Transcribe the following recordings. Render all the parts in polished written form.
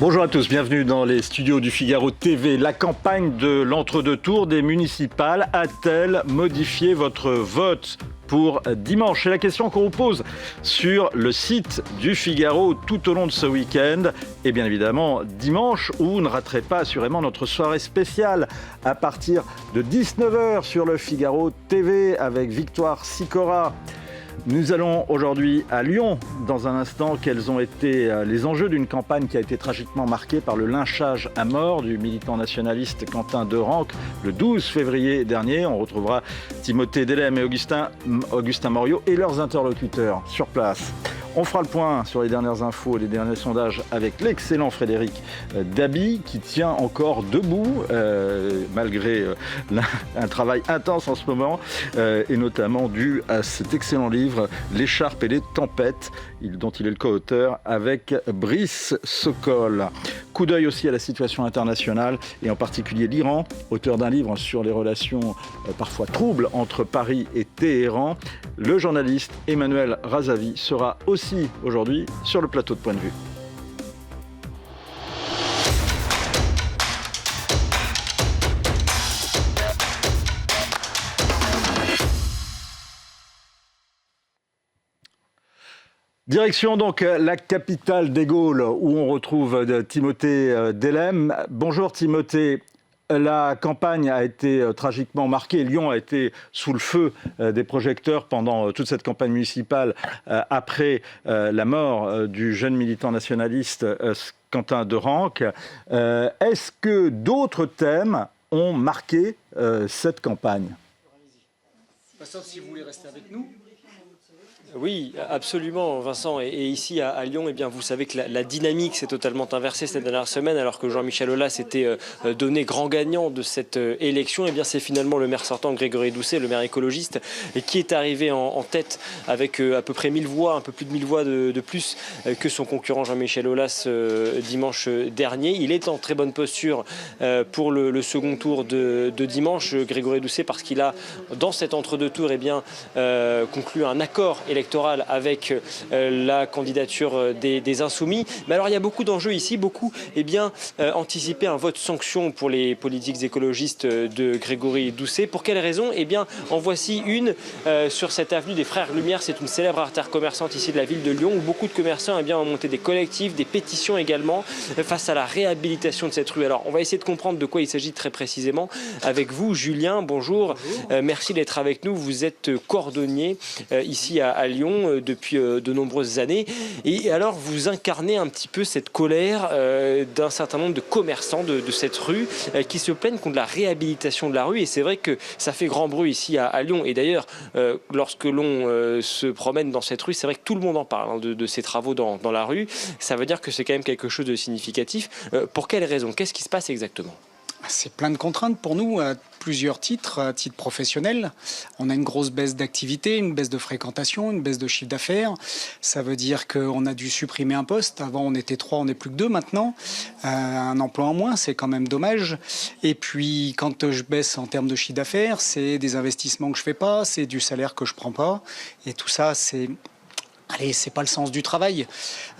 Bonjour à tous, bienvenue dans les studios du Figaro TV. La campagne de l'entre-deux tours des municipales a-t-elle modifié votre vote pour dimanche? C'est la question qu'on vous pose sur le site du Figaro tout au long de ce week-end. Et bien évidemment, dimanche, où vous ne raterez pas assurément notre soirée spéciale à partir de 19 h sur le Figaro TV avec Victoire Sicora. Nous allons aujourd'hui à Lyon. Dans un instant, quels ont été les enjeux d'une campagne qui a été tragiquement marquée par le lynchage à mort du militant nationaliste Quentin Derenque le 12 février dernier. On retrouvera Timothée Delem et Augustin Moriot et leurs interlocuteurs sur place. On fera le point sur les dernières infos et les derniers sondages avec l'excellent Frédéric Dabi qui tient encore debout malgré un travail intense en ce moment et notamment dû à cet excellent livre L'écharpe et les tempêtes dont il est le co-auteur avec Brice Sokol. Coup d'œil aussi à la situation internationale et en particulier l'Iran, auteur d'un livre sur les relations parfois troubles entre Paris et Téhéran. Le journaliste Emmanuel Razavi sera aussi aujourd'hui sur le plateau de Point de Vue. Direction donc la capitale des Gaules où on retrouve Timothée Delem. Bonjour Timothée. La campagne a été tragiquement marquée. Lyon a été sous le feu des projecteurs pendant toute cette campagne municipale après la mort du jeune militant nationaliste Quentin Derenque. Est-ce que d'autres thèmes ont marqué cette campagne? Sauf si vous voulez rester avec nous. Oui, absolument, Vincent. Et ici, à Lyon, eh bien, vous savez que la dynamique s'est totalement inversée cette dernière semaine, alors que Jean-Michel Aulas s'était donné grand gagnant de cette élection. Eh bien, c'est finalement le maire sortant, Grégory Doucet, le maire écologiste, qui est arrivé en tête avec à peu près 1000 voix, un peu plus de 1000 voix de plus que son concurrent Jean-Michel Aulas dimanche dernier. Il est en très bonne posture pour le second tour de dimanche, Grégory Doucet, parce qu'il a, dans cet entre-deux tours, eh bien, conclu un accord électoral avec la candidature des Insoumis. Mais alors il y a beaucoup d'enjeux ici, beaucoup anticiper un vote sanction pour les politiques écologistes de Grégory Doucet. Pour quelle raison? Eh bien en voici une sur cette avenue des Frères Lumière. C'est une célèbre artère commerçante ici de la ville de Lyon où beaucoup de commerçants ont monté des collectifs, des pétitions également face à la réhabilitation de cette rue. Alors on va essayer de comprendre de quoi il s'agit très précisément avec vous, Julien. Bonjour, merci d'être avec nous. Vous êtes cordonnier ici à Lyon depuis de nombreuses années. Et alors, vous incarnez un petit peu cette colère d'un certain nombre de commerçants de cette rue qui se plaignent contre la réhabilitation de la rue. Et c'est vrai que ça fait grand bruit ici à Lyon. Et d'ailleurs, lorsque l'on se promène dans cette rue, c'est vrai que tout le monde en parle de ces travaux dans la rue. Ça veut dire que c'est quand même quelque chose de significatif. Pour quelles raisons? Qu'est-ce qui se passe exactement? C'est plein de contraintes pour nous, à plusieurs titres. À titre professionnel, on a une grosse baisse d'activité, une baisse de fréquentation, une baisse de chiffre d'affaires. Ça veut dire qu'on a dû supprimer un poste. Avant, on était 3, on n'est plus que 2 maintenant. Un emploi en moins, c'est quand même dommage. Et puis, quand je baisse en termes de chiffre d'affaires, c'est des investissements que je fais pas, c'est du salaire que je prends pas. Et tout ça, c'est pas le sens du travail.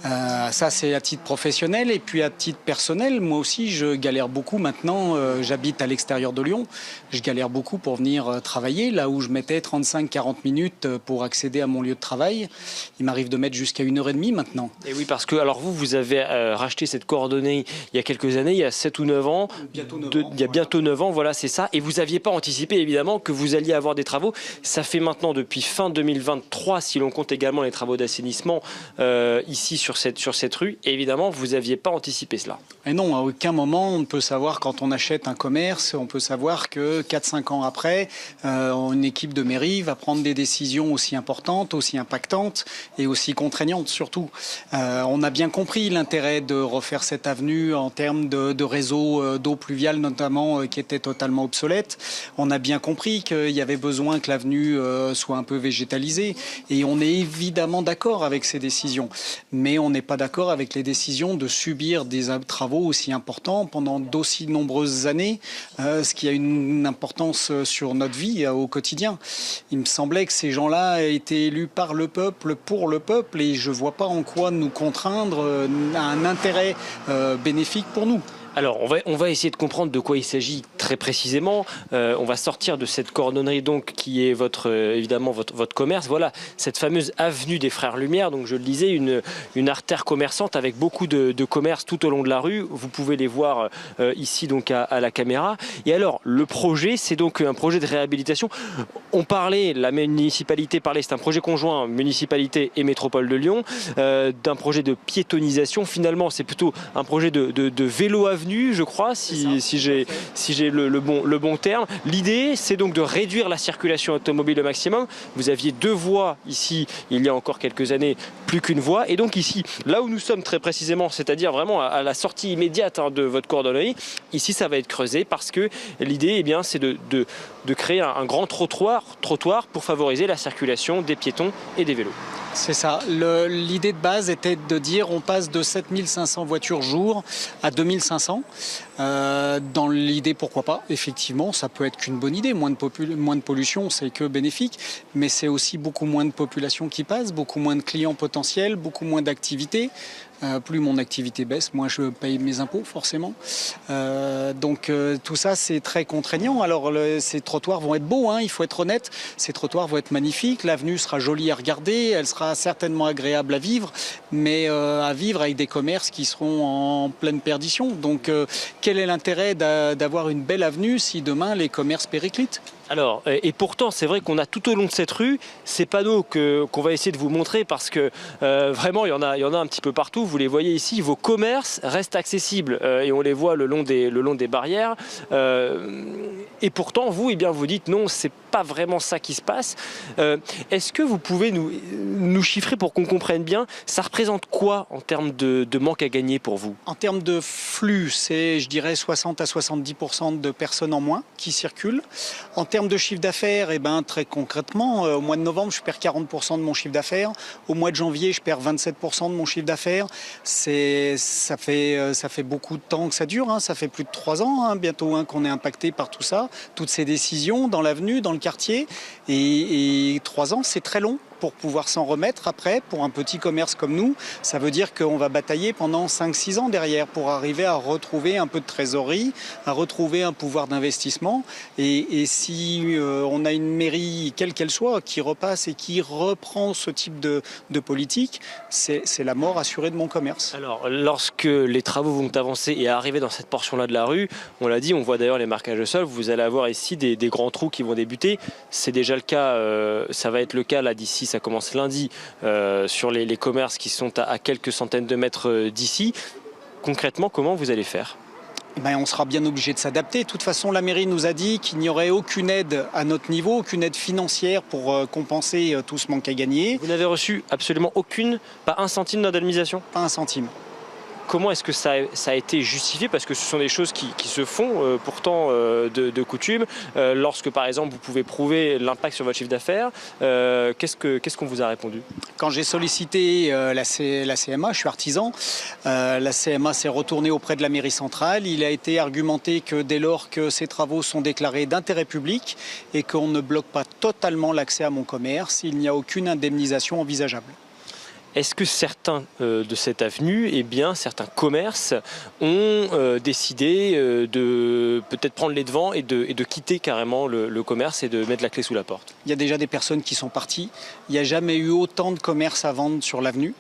Ça, c'est à titre professionnel. Et puis, à titre personnel, moi aussi, je galère beaucoup maintenant. J'habite à l'extérieur de Lyon. Je galère beaucoup pour venir travailler. Là où je mettais 35-40 minutes pour accéder à mon lieu de travail, il m'arrive de mettre jusqu'à 1h30 maintenant. Et oui, parce que alors vous avez racheté cette coordonnée il y a quelques années, il y a 7 ou 9 ans. Il y a bientôt 9 ans, voilà, c'est ça. Et vous n'aviez pas anticipé, évidemment, que vous alliez avoir des travaux. Ça fait maintenant depuis fin 2023, si l'on compte également les travaux d'assainissement ici sur cette rue. Et évidemment, vous n'aviez pas anticipé cela. Et non, à aucun moment on ne peut savoir quand on achète un commerce, on peut savoir que 4-5 ans après, une équipe de mairie va prendre des décisions aussi importantes, aussi impactantes et aussi contraignantes surtout. On a bien compris l'intérêt de refaire cette avenue en termes de réseau d'eau pluviale notamment qui était totalement obsolète. On a bien compris qu'il y avait besoin que l'avenue soit un peu végétalisée et on est évidemment d'accord avec ces décisions, mais on n'est pas d'accord avec les décisions de subir des travaux aussi importants pendant d'aussi nombreuses années, ce qui a une importance sur notre vie au quotidien. Il me semblait que ces gens-là étaient élus par le peuple, pour le peuple, et je ne vois pas en quoi nous contraindre à un intérêt bénéfique pour nous. Alors, on va essayer de comprendre de quoi il s'agit très précisément. On va sortir de cette cordonnerie donc qui est évidemment votre commerce. Voilà, cette fameuse avenue des Frères Lumière. Donc, je le disais, une artère commerçante avec beaucoup de commerces tout au long de la rue. Vous pouvez les voir ici donc à la caméra. Et alors, le projet, c'est donc un projet de réhabilitation. La municipalité parlait, c'est un projet conjoint municipalité et métropole de Lyon, d'un projet de piétonisation. Finalement, c'est plutôt un projet de vélo-avenue, je crois, si j'ai le bon terme. L'idée, c'est donc de réduire la circulation automobile au maximum. Vous aviez 2 voies ici, il y a encore quelques années, plus qu'une voie. Et donc ici, là où nous sommes très précisément, c'est-à-dire vraiment à la sortie immédiate de votre cordonnerie, ici, ça va être creusé parce que l'idée, eh bien, c'est de créer un grand trottoir pour favoriser la circulation des piétons et des vélos. C'est ça. L'idée de base était de dire on passe de 7500 voitures jour à 2500. Dans l'idée, pourquoi pas, effectivement, ça peut être qu'une bonne idée. Moins de pollution, c'est que bénéfique. Mais c'est aussi beaucoup moins de population qui passe, beaucoup moins de clients potentiels, beaucoup moins d'activités. Plus mon activité baisse, moins je paye mes impôts, forcément. Donc tout ça, c'est très contraignant. Alors ces trottoirs vont être beaux, il faut être honnête. Ces trottoirs vont être magnifiques. L'avenue sera jolie à regarder. Elle sera certainement agréable à vivre, mais à vivre avec des commerces qui seront en pleine perdition. Donc quel est l'intérêt d'avoir une belle avenue si demain les commerces périclitent ? Alors, et pourtant, c'est vrai qu'on a tout au long de cette rue ces panneaux qu'on va essayer de vous montrer parce que vraiment, il y en a un petit peu partout. Vous les voyez ici, vos commerces restent accessibles et on les voit le long des barrières. Et pourtant, vous, eh bien, vous dites non, c'est pas vraiment ça qui se passe. Est-ce que vous pouvez nous chiffrer pour qu'on comprenne bien, ça représente quoi en termes de manque à gagner pour vous? En termes de flux, c'est, je dirais, 60 à 70% de personnes en moins qui circulent. En termes de chiffre d'affaires, très concrètement, au mois de novembre, je perds 40% de mon chiffre d'affaires. Au mois de janvier, je perds 27% de mon chiffre d'affaires. Ça fait beaucoup de temps que ça dure. Ça fait plus de 3 ans, bientôt, qu'on est impacté par tout ça, toutes ces décisions dans l'avenue, dans le quartier. Et 3 ans, c'est très long pour pouvoir s'en remettre après. Pour un petit commerce comme nous, ça veut dire qu'on va batailler pendant 5-6 ans derrière pour arriver à retrouver un peu de trésorerie, à retrouver un pouvoir d'investissement. Et si on a une mairie, quelle qu'elle soit, qui repasse et qui reprend ce type de politique, c'est la mort assurée de mon commerce. Alors, lorsque les travaux vont avancer et arriver dans cette portion-là de la rue, on l'a dit, on voit d'ailleurs les marquages au sol, vous allez avoir ici des grands trous qui vont débuter. C'est déjà le cas, ça va être le cas là d'ici, ça commence lundi, sur les commerces qui sont à quelques centaines de mètres d'ici. Concrètement, comment vous allez faire ? On sera bien obligé de s'adapter. De toute façon, la mairie nous a dit qu'il n'y aurait aucune aide à notre niveau, aucune aide financière pour compenser tout ce manque à gagner. Vous n'avez reçu absolument aucune, pas un centime d'indemnisation ? Pas un centime. Comment est-ce que ça a été justifié? Parce que ce sont des choses qui se font pourtant de coutume. Lorsque par exemple vous pouvez prouver l'impact sur votre chiffre d'affaires, qu'est-ce qu'on vous a répondu? Quand j'ai sollicité la CMA, je suis artisan, la CMA s'est retournée auprès de la mairie centrale. Il a été argumenté que dès lors que ces travaux sont déclarés d'intérêt public et qu'on ne bloque pas totalement l'accès à mon commerce, il n'y a aucune indemnisation envisageable. Est-ce que certains de cette avenue, certains commerces ont décidé de peut-être prendre les devants et de quitter carrément le commerce et de mettre la clé sous la porte? Il y a déjà des personnes qui sont parties. Il n'y a jamais eu autant de commerces à vendre sur l'avenue.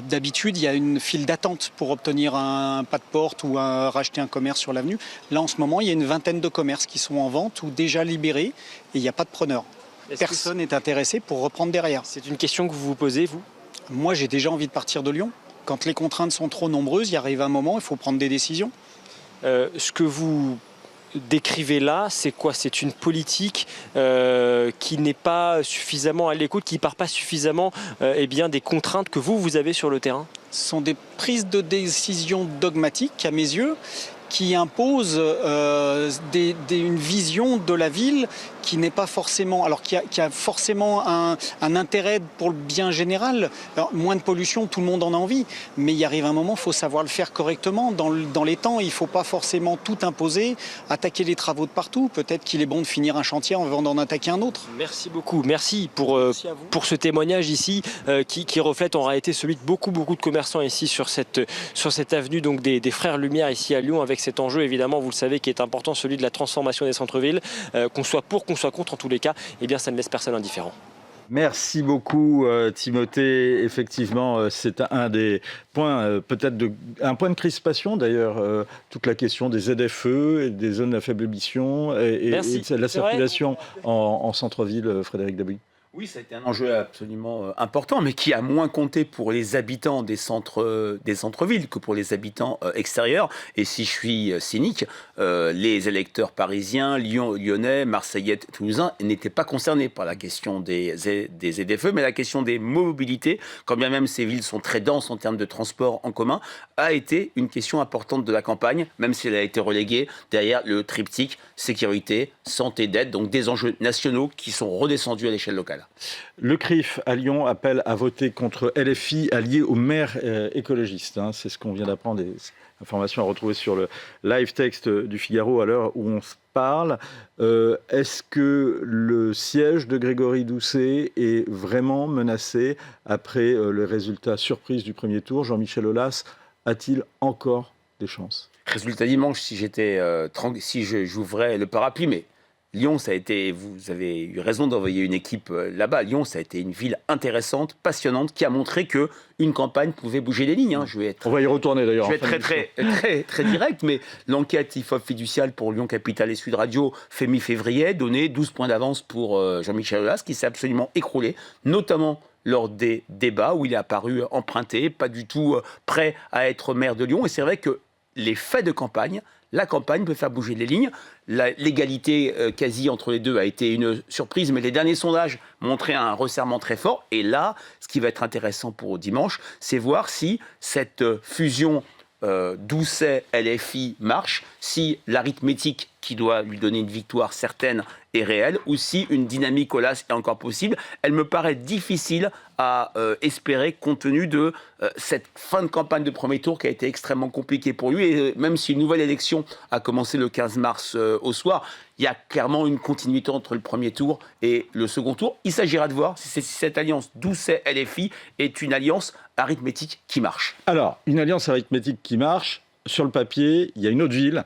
D'habitude, il y a une file d'attente pour obtenir un pas de porte ou racheter un commerce sur l'avenue. Là, en ce moment, il y a une vingtaine de commerces qui sont en vente ou déjà libérés et il n'y a pas de preneur. Personne n'est intéressé pour reprendre derrière. C'est une question que vous vous posez, vous? Moi, j'ai déjà envie de partir de Lyon. Quand les contraintes sont trop nombreuses, il arrive un moment, il faut prendre des décisions. Ce que vous décrivez là, c'est quoi? C'est une politique qui n'est pas suffisamment à l'écoute, qui ne part pas suffisamment des contraintes que vous avez sur le terrain? Ce sont des prises de décision dogmatiques, à mes yeux, qui imposent une vision de la ville qui n'est pas forcément, alors qui a forcément un intérêt pour le bien général. Alors, moins de pollution, tout le monde en a envie, mais il arrive un moment, il faut savoir le faire correctement dans les temps. Il ne faut pas forcément tout imposer, attaquer les travaux de partout. Peut-être qu'il est bon de finir un chantier avant d'en attaquer un autre. Merci beaucoup, merci pour ce témoignage ici qui reflète en réalité celui de beaucoup de commerçants ici sur cette avenue donc des Frères Lumière ici à Lyon, avec cet enjeu évidemment, vous le savez, qui est important, celui de la transformation des centres-villes. Qu'on soit pour, qu'on soit contre, en tous les cas, eh bien ça ne laisse personne indifférent. Merci beaucoup Timothée. Effectivement, c'est un des points, un point de crispation d'ailleurs, toute la question des ZFE et des zones à faible émission et de la circulation en centre-ville, Frédéric Dabi. Oui, ça a été un enjeu absolument important, mais qui a moins compté pour les habitants des centres-villes que pour les habitants extérieurs. Et si je suis cynique, les électeurs parisiens, lyonnais, marseillais, toulousains n'étaient pas concernés par la question des ZFE, mais la question des mobilités, quand bien même ces villes sont très denses en termes de transport en commun, a été une question importante de la campagne, même si elle a été reléguée derrière le triptyque sécurité, santé, dette, donc des enjeux nationaux qui sont redescendus à l'échelle locale. Le CRIF à Lyon appelle à voter contre LFI allié aux maires écologistes. C'est ce qu'on vient d'apprendre, des informations à retrouver sur le live texte du Figaro à l'heure où on se parle. Est-ce que le siège de Grégory Doucet est vraiment menacé après le résultat surprise du premier tour? Jean-Michel Aulas a-t-il encore des chances? Résultat dimanche, si j'ouvrais le parapluie, mais Lyon, ça a été, vous avez eu raison d'envoyer une équipe là-bas. Lyon, ça a été une ville intéressante, passionnante, qui a montré qu'une campagne pouvait bouger les lignes. On va y retourner d'ailleurs. Je vais être très direct, mais l'enquête IFOP fiduciale pour Lyon Capital et Sud Radio fait mi-février donnait 12 points d'avance pour Jean-Michel Aulas, qui s'est absolument écroulé, notamment lors des débats où il est apparu emprunté, pas du tout prêt à être maire de Lyon. Et c'est vrai que les faits de campagne, la campagne peut faire bouger les lignes. L'égalité quasi entre les deux a été une surprise, mais les derniers sondages montraient un resserrement très fort. Et là, ce qui va être intéressant pour dimanche, c'est voir si cette fusion Doucet-LFI marche, si l'arithmétique qui doit lui donner une victoire certaine est réelle, ou si une dynamique Aulas est encore possible. Elle me paraît difficile à espérer compte tenu de cette fin de campagne de premier tour qui a été extrêmement compliquée pour lui. Et même si une nouvelle élection a commencé le 15 mars au soir, il y a clairement une continuité entre le premier tour et le second tour. Il s'agira de voir si cette alliance Doucet-LFI est une alliance arithmétique qui marche. Alors, une alliance arithmétique qui marche, sur le papier, il y a une autre ville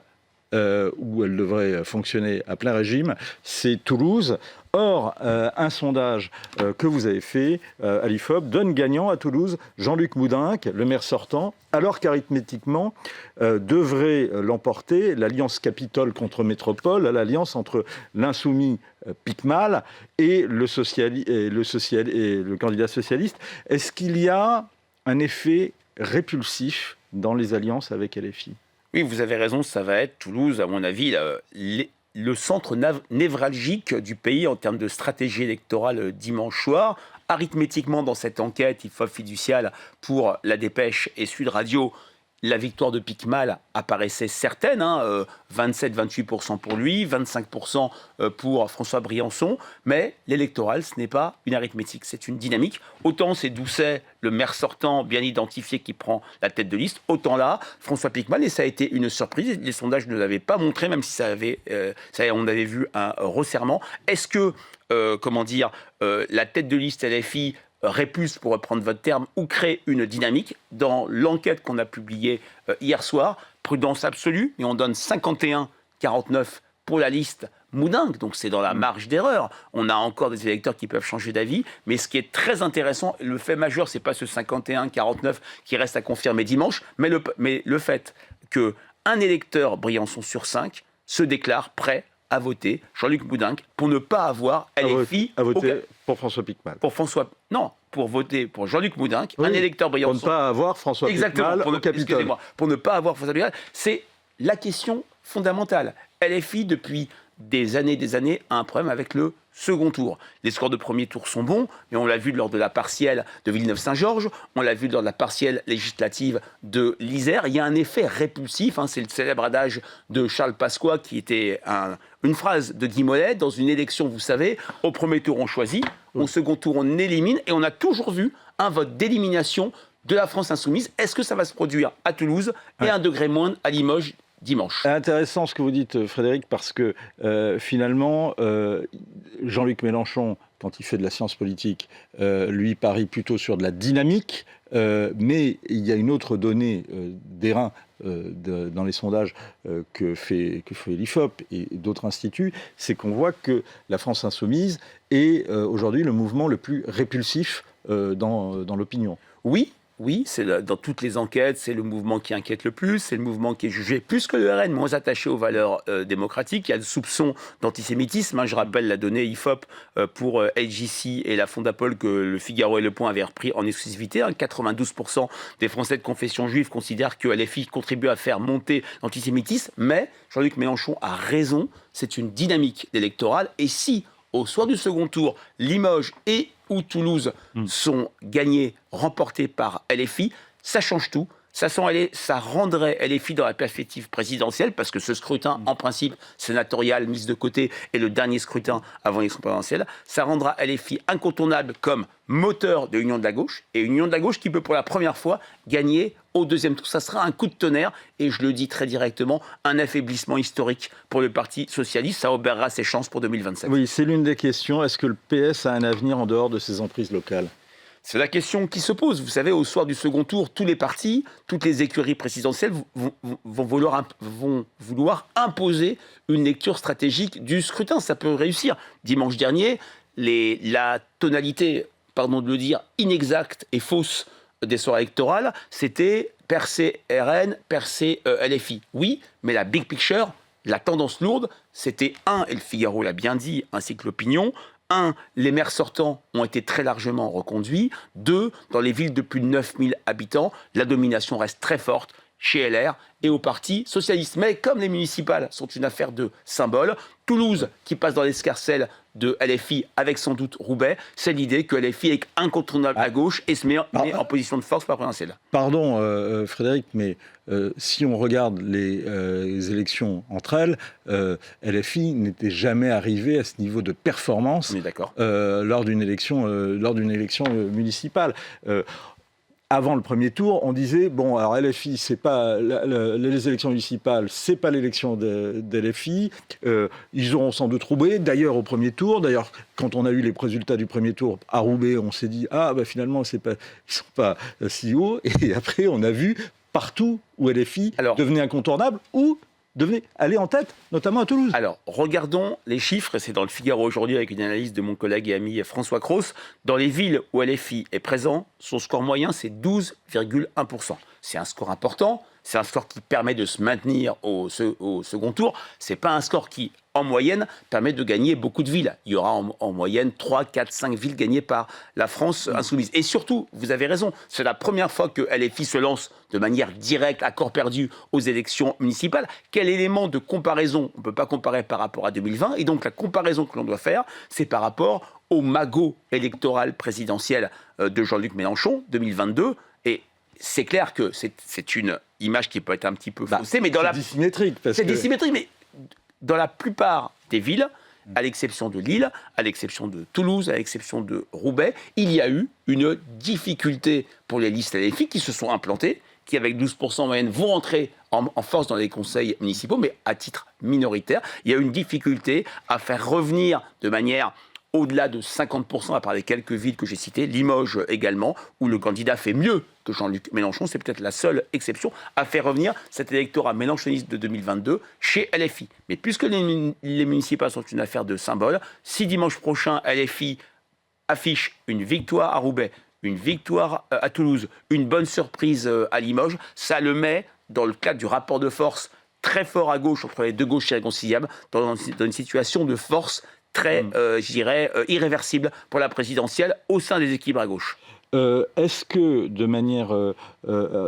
où elle devrait fonctionner à plein régime, c'est Toulouse. Or, un sondage que vous avez fait à l'IFOP donne gagnant à Toulouse Jean-Luc Moudenc, le maire sortant, alors qu'arithmétiquement devrait l'emporter l'alliance Capitole contre Métropole, l'alliance entre l'insoumis Picmal et le candidat socialiste. Est-ce qu'il y a un effet répulsif dans les alliances avec LFI ? Oui, vous avez raison, ça va être Toulouse, à mon avis, le centre névralgique du pays en termes de stratégie électorale dimanche soir. Arithmétiquement, dans cette enquête, IFOP fiduciale pour La Dépêche et Sud Radio, la victoire de Picmal apparaissait certaine, 27-28% pour lui, 25% pour François Briançon, mais l'électoral, ce n'est pas une arithmétique, c'est une dynamique. Autant c'est Doucet, le maire sortant bien identifié, qui prend la tête de liste, autant là, François Picmal, et ça a été une surprise, les sondages ne l'avaient pas montré, même si on avait vu un resserrement. Est-ce que, la tête de liste LFI répulse, pour reprendre votre terme, ou crée une dynamique? Dans l'enquête qu'on a publiée hier soir, prudence absolue, et on donne 51-49 pour la liste Moudenc, donc c'est dans la marge d'erreur. On a encore des électeurs qui peuvent changer d'avis, mais ce qui est très intéressant, le fait majeur, c'est pas ce 51-49 qui reste à confirmer dimanche, mais le fait qu'un électeur Briançon sur 5 se déclare prêt à voter Jean-Luc Moudenc pour ne pas avoir LFI à voter pour François Picmal. Pour voter pour Jean-Luc Moudenc, un électeur Briançon. Pour ne pas avoir François Picmal au Capitole. Pour ne pas avoir François Picmal, c'est la question fondamentale. LFI, depuis des années, a un problème avec le second tour. Les scores de premier tour sont bons, mais on l'a vu lors de la partielle de Villeneuve-Saint-Georges, on l'a vu lors de la partielle législative de l'Isère. Il y a un effet répulsif, c'est le célèbre adage de Charles Pasqua qui était une phrase de Guy Mollet. Dans une élection, vous savez, au premier tour on choisit, au second tour on élimine, et on a toujours vu un vote d'élimination de la France insoumise. Est-ce que ça va se produire à Toulouse et un degré moindre à Limoges dimanche? Intéressant ce que vous dites, Frédéric, parce que finalement, Jean-Luc Mélenchon, quand il fait de la science politique, lui parie plutôt sur de la dynamique, mais il y a une autre donnée d'airain dans les sondages que fait l'IFOP et d'autres instituts, c'est qu'on voit que la France insoumise est aujourd'hui le mouvement le plus répulsif dans l'opinion. Oui, c'est dans toutes les enquêtes, c'est le mouvement qui inquiète le plus, c'est le mouvement qui est jugé plus que le RN, moins attaché aux valeurs démocratiques. Il y a le soupçon d'antisémitisme. Je rappelle la donnée IFOP pour LGC et la Fondapol que le Figaro et Le Point avaient repris en exclusivité. 92% des Français de confession juive considèrent que LFI contribue à faire monter l'antisémitisme, mais Jean-Luc Mélenchon a raison, c'est une dynamique électorale. Et si, au soir du second tour, Limoges ou Toulouse sont gagnés, remportés par LFI, ça change tout. Ça rendrait LFI dans la perspective présidentielle, parce que ce scrutin, en principe, sénatorial, mis de côté, est le dernier scrutin avant l'élection présidentielle. Ça rendra LFI incontournable comme moteur de l'Union de la gauche, et une Union de la gauche qui peut pour la première fois gagner au deuxième tour. Ça sera un coup de tonnerre, et je le dis très directement, un affaiblissement historique pour le Parti socialiste. Ça obérera ses chances pour 2027. Oui, c'est l'une des questions. Est-ce que le PS a un avenir en dehors de ses emprises locales ? C'est la question qui se pose. Vous savez, au soir du second tour, tous les partis, toutes les écuries présidentielles vont vouloir imposer une lecture stratégique du scrutin. Ça peut réussir. Dimanche dernier, la tonalité, pardon de le dire, inexacte et fausse des soirées électorales, c'était percé RN, percé LFI. Oui, mais la big picture, la tendance lourde, c'était et le Figaro l'a bien dit, ainsi que l'opinion, les maires sortants ont été très largement reconduits. 2, dans les villes de plus de 9000 habitants, la domination reste très forte chez LR et au Parti socialiste. Mais comme les municipales sont une affaire de symbole, Toulouse, qui passe dans l'escarcelle de LFI avec sans doute Roubaix, c'est l'idée que LFI est incontournable à gauche et se met en position de force par présidentielle. Pardon Frédéric, mais si on regarde les élections entre elles, LFI n'était jamais arrivé à ce niveau de performance lors d'une élection municipale. Avant le premier tour, on disait bon, alors LFI, c'est pas les élections municipales, c'est pas l'élection d'LFI. Ils auront sans doute Roubaix. D'ailleurs, au premier tour, quand on a eu les résultats du premier tour à Roubaix, on s'est dit finalement, ils sont pas si hauts. Et après, on a vu partout où LFI devenait incontournable ou devenait aller en tête, notamment à Toulouse. Alors, regardons les chiffres, c'est dans le Figaro aujourd'hui avec une analyse de mon collègue et ami François Cros. Dans les villes où LFI est présent, son score moyen, c'est 12,1%. C'est un score important, c'est un score qui permet de se maintenir au second tour. C'est pas un score qui, en moyenne, permet de gagner beaucoup de villes. Il y aura en moyenne 3, 4, 5 villes gagnées par la France insoumise. Et surtout, vous avez raison, c'est la première fois que LFI se lance de manière directe, à corps perdu, aux élections municipales. Quel élément de comparaison? On ne peut pas comparer par rapport à 2020. Et donc, la comparaison que l'on doit faire, c'est par rapport au magot électoral présidentiel de Jean-Luc Mélenchon, 2022. Et c'est clair que c'est une image qui peut être un petit peu faussée. Mais c'est dissymétrique. C'est dissymétrique, mais dans la plupart des villes, à l'exception de Lille, à l'exception de Toulouse, à l'exception de Roubaix, il y a eu une difficulté pour les listes LFI qui se sont implantées, qui avec 12% en moyenne vont entrer en force dans les conseils municipaux, mais à titre minoritaire. Il y a eu une difficulté à faire revenir de manière au-delà de 50%, à part les quelques villes que j'ai citées, Limoges également, où le candidat fait mieux que Jean-Luc Mélenchon, c'est peut-être la seule exception, à faire revenir cet électorat mélenchoniste de 2022 chez LFI. Mais puisque les municipales sont une affaire de symbole, si dimanche prochain LFI affiche une victoire à Roubaix, une victoire à Toulouse, une bonne surprise à Limoges, ça le met dans le cadre du rapport de force très fort à gauche entre les deux gauches irréconciliables, dans une situation de force très, je dirais, irréversible pour la présidentielle au sein des équilibres à gauche. Est-ce que, de manière...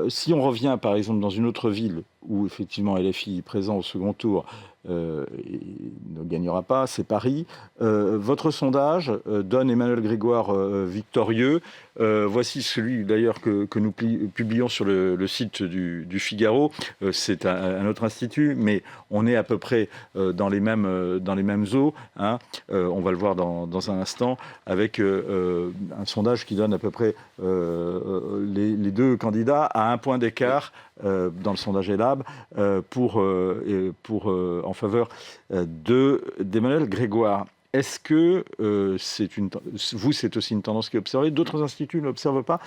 si on revient, par exemple, dans une autre ville où, effectivement, LFI est présent au second tour, ne gagnera pas, c'est Paris. Votre sondage donne Emmanuel Grégoire victorieux. Voici celui d'ailleurs que nous publions sur le site du Figaro. C'est un autre institut, mais on est à peu près dans les mêmes eaux. Hein. On va le voir dans un instant, avec un sondage qui donne à peu près les deux candidats à 1 point d'écart dans le sondage Elab en faveur d'Emmanuel Grégoire. Est-ce que c'est aussi une tendance qui est observée? D'autres instituts ne l'observent pas.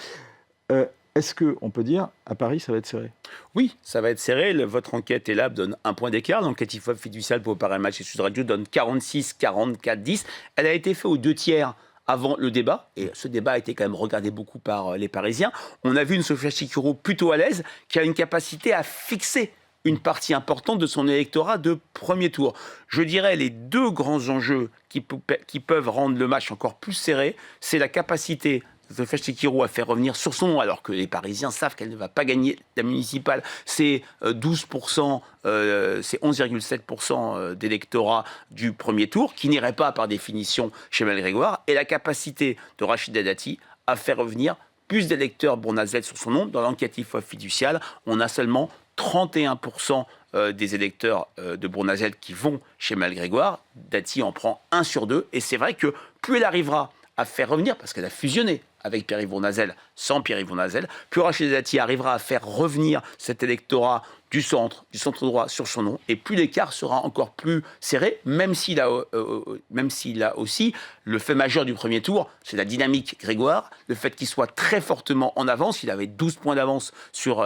Est-ce qu'on peut dire, à Paris, ça va être serré? Oui, ça va être serré. Votre enquête Elab donne 1 point d'écart. L'enquête IFOP fiduciale pour Paris Match et Sud Radio donne 46, 44, 10. Elle a été faite aux 2 tiers avant le débat, et ce débat a été quand même regardé beaucoup par les Parisiens. On a vu une Sophia Chikirou plutôt à l'aise, qui a une capacité à fixer une partie importante de son électorat de premier tour. Je dirais les 2 grands enjeux qui peuvent rendre le match encore plus serré, c'est la capacité de Sophia Chikirou à faire revenir sur son nom, alors que les Parisiens savent qu'elle ne va pas gagner la municipale. C'est 12%, c'est 11,7% d'électorat du premier tour, qui n'irait pas par définition chez Emmanuel Grégoire, et la capacité de Rachida Dati à faire revenir plus d'électeurs bournazel sur son nom. Dans l'enquête IFOP fiduciale, on a seulement 31% des électeurs de Bournazel qui vont chez Emmanuel Grégoire. Dati en prend 1 sur 2. Et c'est vrai que plus elle arrivera à faire revenir, parce qu'elle a fusionné avec Pierre-Yves Bournazel, sans Pierre-Yves Bournazel, plus Rachida Dati arrivera à faire revenir cet électorat du centre droit sur son nom, et plus l'écart sera encore plus serré, même s'il a aussi le fait majeur du premier tour, c'est la dynamique Grégoire, le fait qu'il soit très fortement en avance. Il avait 12 points d'avance sur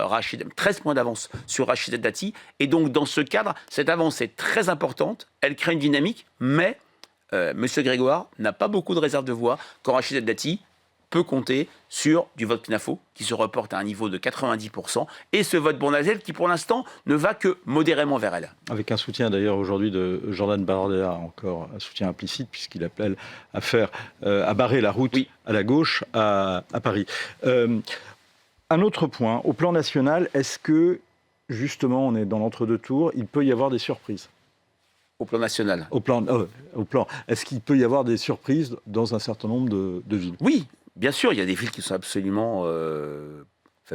13 points d'avance sur Rachida Dati, et donc dans ce cadre, cette avance est très importante, elle crée une dynamique, mais M. Grégoire n'a pas beaucoup de réserve de voix quand Rachida Dati peut compter sur du vote CNAFO qui se reporte à un niveau de 90% et ce vote Bournazel qui pour l'instant ne va que modérément vers elle. Avec un soutien d'ailleurs aujourd'hui de Jordan Bardella, encore un soutien implicite puisqu'il appelle à barrer la route à la gauche à Paris. Un autre point, au plan national, est-ce que justement on est dans l'entre-deux tours, il peut y avoir des surprises? Au plan national. Au plan. Est-ce qu'il peut y avoir des surprises dans un certain nombre de villes? Oui, bien sûr, il y a des villes qui sont absolument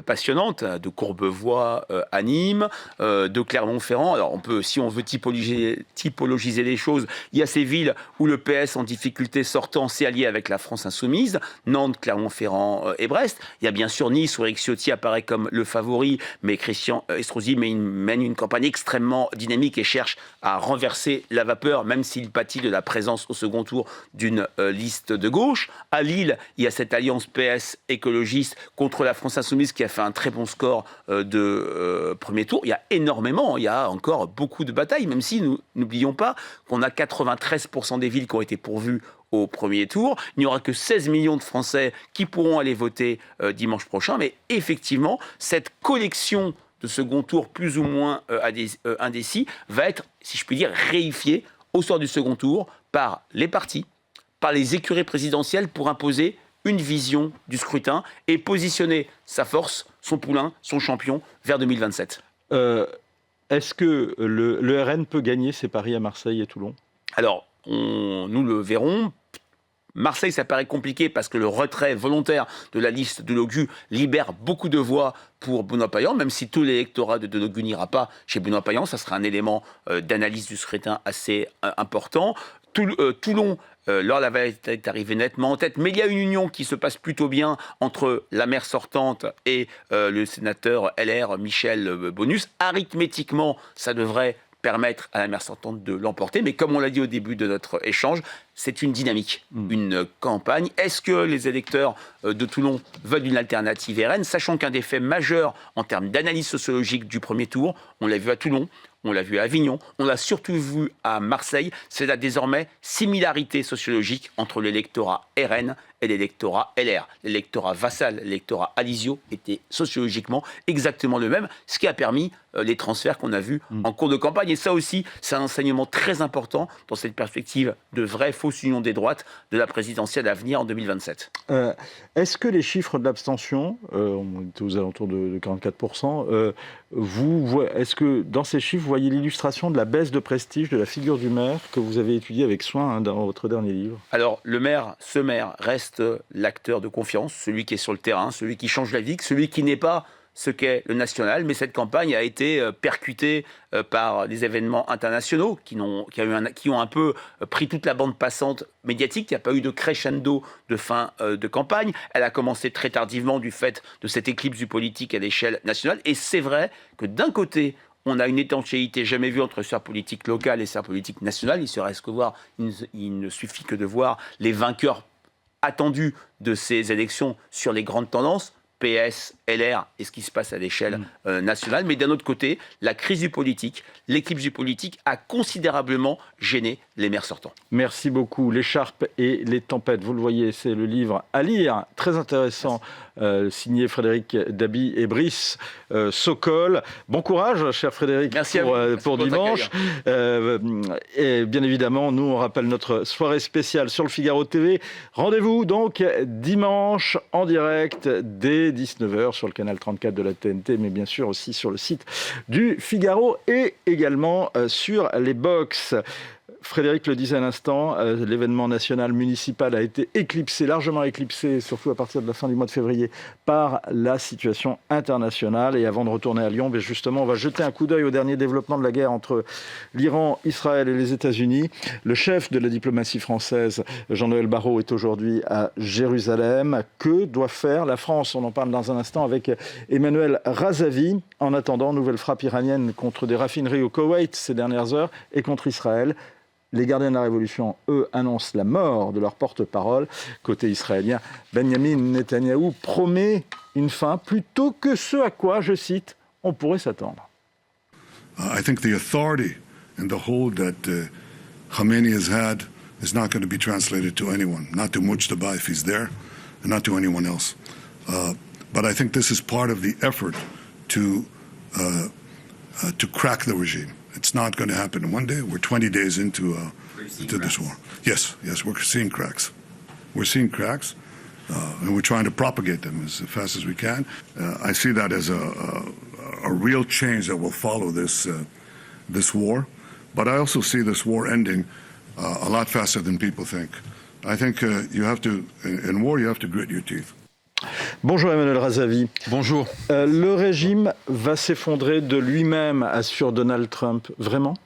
passionnantes, de Courbevoie à Nîmes, de Clermont-Ferrand. Alors, si on veut typologiser les choses, il y a ces villes où le PS en difficulté sortant s'est allié avec la France insoumise, Nantes, Clermont-Ferrand et Brest. Il y a bien sûr Nice, où Éric Ciotti apparaît comme le favori, mais Christian Estrosi mène une campagne extrêmement dynamique et cherche à renverser la vapeur, même s'il pâtit de la présence au second tour d'une liste de gauche. À Lille, il y a cette alliance PS écologiste contre la France insoumise qui a fait un très bon score de premier tour. Il y a encore beaucoup de batailles, même si nous n'oublions pas qu'on a 93% des villes qui ont été pourvues au premier tour. Il n'y aura que 16 millions de Français qui pourront aller voter dimanche prochain. Mais effectivement, cette collection de second tour plus ou moins indécis va être, si je puis dire, réifiée au soir du second tour par les partis, par les écuries présidentielles pour imposer une vision du scrutin et positionner sa force, son poulain, son champion vers 2027. Est-ce que le RN peut gagner ses paris à Marseille et Toulon? Alors, nous le verrons. Marseille, ça paraît compliqué parce que le retrait volontaire de la liste de Delogu libère beaucoup de voix pour Benoît Payan, même si tout l'électorat de Delogu n'ira pas chez Benoît Payan. Ça sera un élément d'analyse du scrutin assez important. Toulon, Laure Lavallée est arrivée nettement en tête, mais il y a une union qui se passe plutôt bien entre la maire sortante et le sénateur LR Michel Bonus. Arithmétiquement, ça devrait permettre à la maire sortante de l'emporter, mais comme on l'a dit au début de notre échange, c'est une dynamique, une campagne. Est-ce que les électeurs de Toulon veulent une alternative RN, sachant qu'un des faits majeurs en termes d'analyse sociologique du premier tour, on l'a vu à Toulon, on l'a vu à Avignon, on l'a surtout vu à Marseille, c'est la désormais similarité sociologique entre l'électorat RN et l'électorat LR. L'électorat Vassal, l'électorat Alizio était sociologiquement exactement le même, ce qui a permis les transferts qu'on a vus en cours de campagne. Et ça aussi, c'est un enseignement très important dans cette perspective de vrai faux fausse union des droites de la présidentielle à venir en 2027. Est-ce que les chiffres de l'abstention, on était aux alentours de 44%, est-ce que dans ces chiffres, vous voyez l'illustration de la baisse de prestige de la figure du maire que vous avez étudiée avec soin dans votre dernier livre? Alors, ce maire reste l'acteur de confiance, celui qui est sur le terrain, celui qui change la vie, celui qui n'est pas ce qu'est le national, mais cette campagne a été percutée par des événements internationaux qui ont un peu pris toute la bande passante médiatique. Il n'y a pas eu de crescendo de fin de campagne. Elle a commencé très tardivement du fait de cette éclipse du politique à l'échelle nationale. Et c'est vrai que d'un côté, on a une étanchéité jamais vue entre sphère politique locale et sphère politique nationale. Il ne suffit que de voir les vainqueurs attendus de ces élections sur les grandes tendances. PS, LR et ce qui se passe à l'échelle nationale. Mais d'un autre côté, la crise du politique, l'éclipse du politique a considérablement gêné les maires sortants. Merci beaucoup. L'écharpe et les tempêtes, vous le voyez, c'est le livre à lire, très intéressant, signé Frédéric Dabi et Brice Sokol. Bon courage, cher Frédéric. Merci pour dimanche. Et bien évidemment, nous, on rappelle notre soirée spéciale sur le Figaro TV. Rendez-vous donc dimanche en direct dès 19h sur le canal 34 de la TNT, mais bien sûr aussi sur le site du Figaro et également sur les box. Frédéric le disait à l'instant, l'événement national municipal a été largement éclipsé, surtout à partir de la fin du mois de février, par la situation internationale. Et avant de retourner à Lyon, justement, on va jeter un coup d'œil au dernier développement de la guerre entre l'Iran, Israël et les États-Unis. Le chef de la diplomatie française, Jean-Noël Barrot, est aujourd'hui à Jérusalem. Que doit faire la France? On en parle dans un instant avec Emmanuel Razavi. En attendant, nouvelle frappe iranienne contre des raffineries au Koweït ces dernières heures et contre Israël. Les gardiens de la Révolution, eux, annoncent la mort de leur porte-parole. Côté israélien, Benjamin Netanyahou promet une fin plutôt que ce à quoi, je cite, on pourrait s'attendre. I think the authority and the hold that Khamenei has had is not going to be translated to anyone, not to Mujtaba if he's there, and not to anyone else. But I think this is part of the effort to crack the regime. It's not going to happen in one day. We're 20 days into this war. Yes, we're seeing cracks. We're seeing cracks, and we're trying to propagate them as fast as we can. I see that as a real change that will follow this war. But I also see this war ending a lot faster than people think. I think in war, you have to grit your teeth. Bonjour Emmanuel Razavi. Bonjour. Le régime va s'effondrer de lui-même, assure Donald Trump. Vraiment ?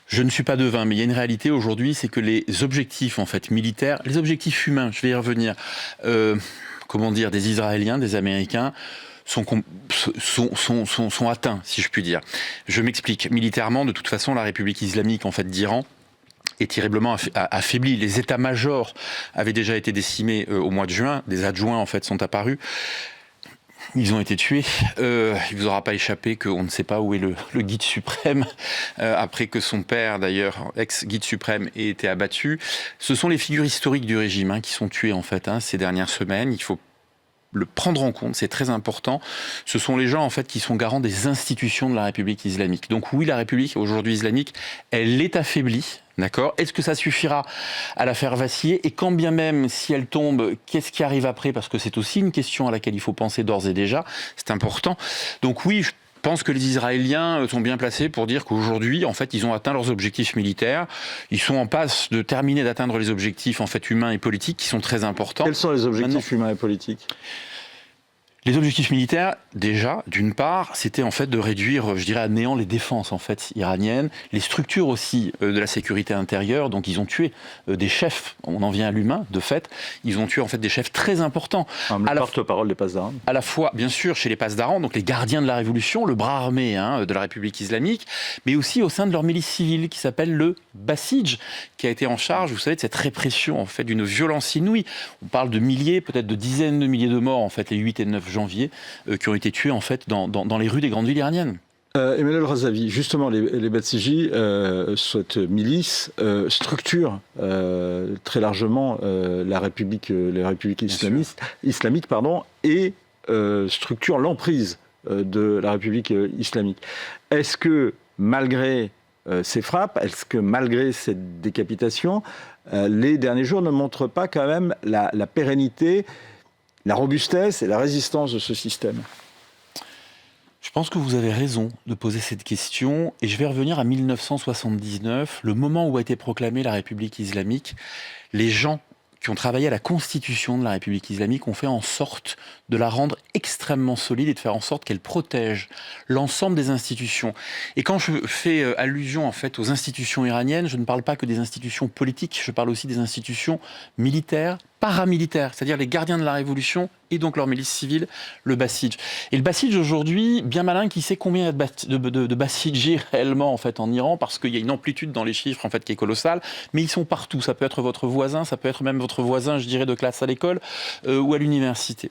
Je ne suis pas devin, mais il y a une réalité aujourd'hui, c'est que les objectifs en fait militaires, les objectifs humains, je vais y revenir, des Israéliens, des Américains, sont atteints, si je puis dire. Je m'explique. Militairement, de toute façon, la République islamique en fait d'Iran est terriblement affaibli. Les états-majors avaient déjà été décimés au mois de juin. Des adjoints, en fait, sont apparus. Ils ont été tués. Il ne vous aura pas échappé qu'on ne sait pas où est le guide suprême, après que son père, d'ailleurs, ex-guide suprême, ait été abattu. Ce sont les figures historiques du régime qui sont tuées, en fait, ces dernières semaines. Il faut le prendre en compte, c'est très important. Ce sont les gens en fait qui sont garants des institutions de la République islamique. Donc oui, la République aujourd'hui islamique, elle est affaiblie, d'accord ? Est-ce que ça suffira à la faire vaciller ? Et quand bien même si elle tombe, qu'est-ce qui arrive après ? Parce que c'est aussi une question à laquelle il faut penser d'ores et déjà. C'est important. Donc oui, je pense que les Israéliens sont bien placés pour dire qu'aujourd'hui, en fait, ils ont atteint leurs objectifs militaires. Ils sont en passe de terminer d'atteindre les objectifs en fait humains et politiques qui sont très importants. Quels sont les objectifs humains et politiques ? Les objectifs militaires, déjà, d'une part, c'était en fait de réduire, je dirais, à néant les défenses en fait iraniennes, les structures aussi de la sécurité intérieure. Donc, ils ont tué des chefs. On en vient à l'humain, de fait. Ils ont tué en fait des chefs très importants. Le porte-parole des passes d'Aran. À la fois, bien sûr, chez les passes d'Aran, donc les gardiens de la Révolution, le bras armé de la République islamique, mais aussi au sein de leur milice civile qui s'appelle le Basij, qui a été en charge, vous savez, de cette répression en fait d'une violence inouïe. On parle de milliers, peut-être de dizaines de milliers de morts en fait les 8 et 9 janvier, qui ont été tués en fait dans les rues des grandes villes iraniennes. Emmanuel Razavi, justement, les Basiji, cette milice, structure très largement les républiques islamiques, et structure l'emprise de la République islamique. Est-ce que, malgré ces frappes, est-ce que malgré cette décapitation, les derniers jours ne montrent pas quand même la pérennité, la robustesse et la résistance de ce système ? Je pense que vous avez raison de poser cette question, et je vais revenir à 1979, le moment où a été proclamée la République islamique. Les gens qui ont travaillé à la constitution de la République islamique ont fait en sorte de la rendre extrêmement solide et de faire en sorte qu'elle protège l'ensemble des institutions. Et quand je fais allusion en fait aux institutions iraniennes, je ne parle pas que des institutions politiques, je parle aussi des institutions militaires, paramilitaires, c'est-à-dire les gardiens de la Révolution et donc leur milice civile, le Basij. Et le Basij aujourd'hui, bien malin, qui sait combien il y a de Basijis réellement en fait en Iran, parce qu'il y a une amplitude dans les chiffres en fait qui est colossale, mais ils sont partout. Ça peut être votre voisin, ça peut être même votre voisin, je dirais, de classe à l'école ou à l'université.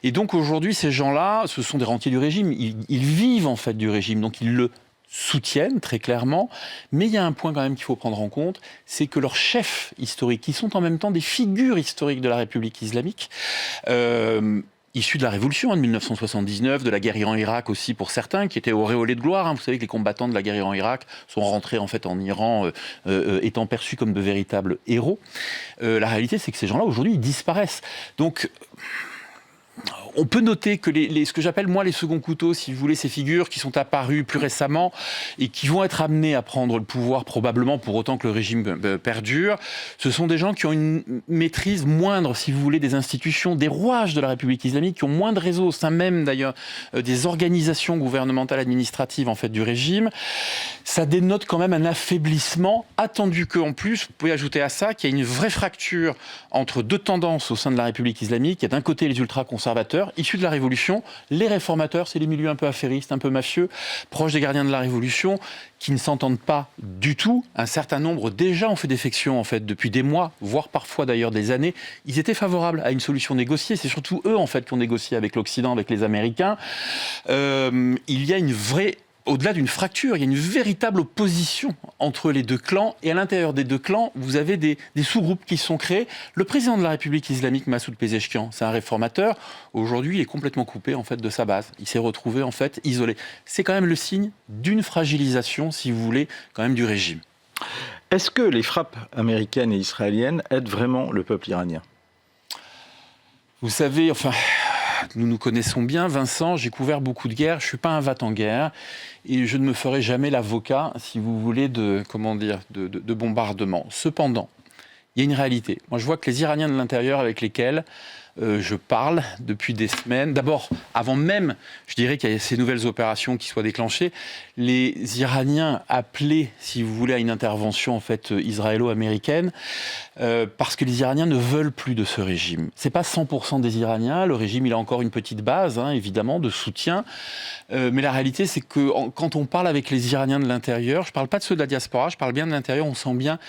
Et donc aujourd'hui, ces gens-là, ce sont des rentiers du régime. Ils vivent en fait du régime, donc ils le soutiennent très clairement, mais il y a un point quand même qu'il faut prendre en compte, c'est que leurs chefs historiques, qui sont en même temps des figures historiques de la République islamique, issus de la Révolution de 1979, de la guerre Iran-Irak aussi pour certains, qui étaient auréolés de gloire. Vous savez que les combattants de la guerre Iran-Irak sont rentrés en fait en Iran étant perçus comme de véritables héros. La réalité, c'est que ces gens-là, aujourd'hui, ils disparaissent. Donc, on peut noter que ce que j'appelle moi les seconds couteaux, si vous voulez, ces figures qui sont apparues plus récemment et qui vont être amenées à prendre le pouvoir probablement pour autant que le régime perdure, ce sont des gens qui ont une maîtrise moindre, si vous voulez, des institutions, des rouages de la République islamique, qui ont moins de réseaux au sein même d'ailleurs des organisations gouvernementales administratives en fait du régime. Ça dénote quand même un affaiblissement attendu qu'en plus, vous pouvez ajouter à ça qu'il y a une vraie fracture entre deux tendances au sein de la République islamique. Il y a d'un côté les ultra-conservateurs issus de la Révolution, les réformateurs, c'est les milieux un peu affairistes, un peu mafieux, proches des gardiens de la Révolution, qui ne s'entendent pas du tout. Un certain nombre déjà ont fait défection en fait depuis des mois, voire parfois d'ailleurs des années. Ils étaient favorables à une solution négociée. C'est surtout eux en fait qui ont négocié avec l'Occident, avec les Américains. Il y a une vraie... Au-delà d'une fracture, il y a une véritable opposition entre les deux clans. Et à l'intérieur des deux clans, vous avez des sous-groupes qui sont créés. Le président de la République islamique, Massoud Pezeshkian, c'est un réformateur. Aujourd'hui, il est complètement coupé en fait de sa base. Il s'est retrouvé en fait isolé. C'est quand même le signe d'une fragilisation, si vous voulez, quand même du régime. Est-ce que les frappes américaines et israéliennes aident vraiment le peuple iranien ? Vous savez, enfin... Nous nous connaissons bien, Vincent, j'ai couvert beaucoup de guerres, je ne suis pas un vat en guerre et je ne me ferai jamais l'avocat, si vous voulez, de bombardement. Cependant, il y a une réalité. Moi, je vois que les Iraniens de l'intérieur avec lesquels je parle depuis des semaines, d'abord, avant même, je dirais qu'il y a ces nouvelles opérations qui soient déclenchées, les Iraniens appelaient, si vous voulez, à une intervention en fait israélo-américaine, parce que les Iraniens ne veulent plus de ce régime. C'est pas 100% des Iraniens, le régime il a encore une petite base, évidemment, de soutien, mais la réalité c'est que quand on parle avec les Iraniens de l'intérieur, je parle pas de ceux de la diaspora, je parle bien de l'intérieur, on sent bien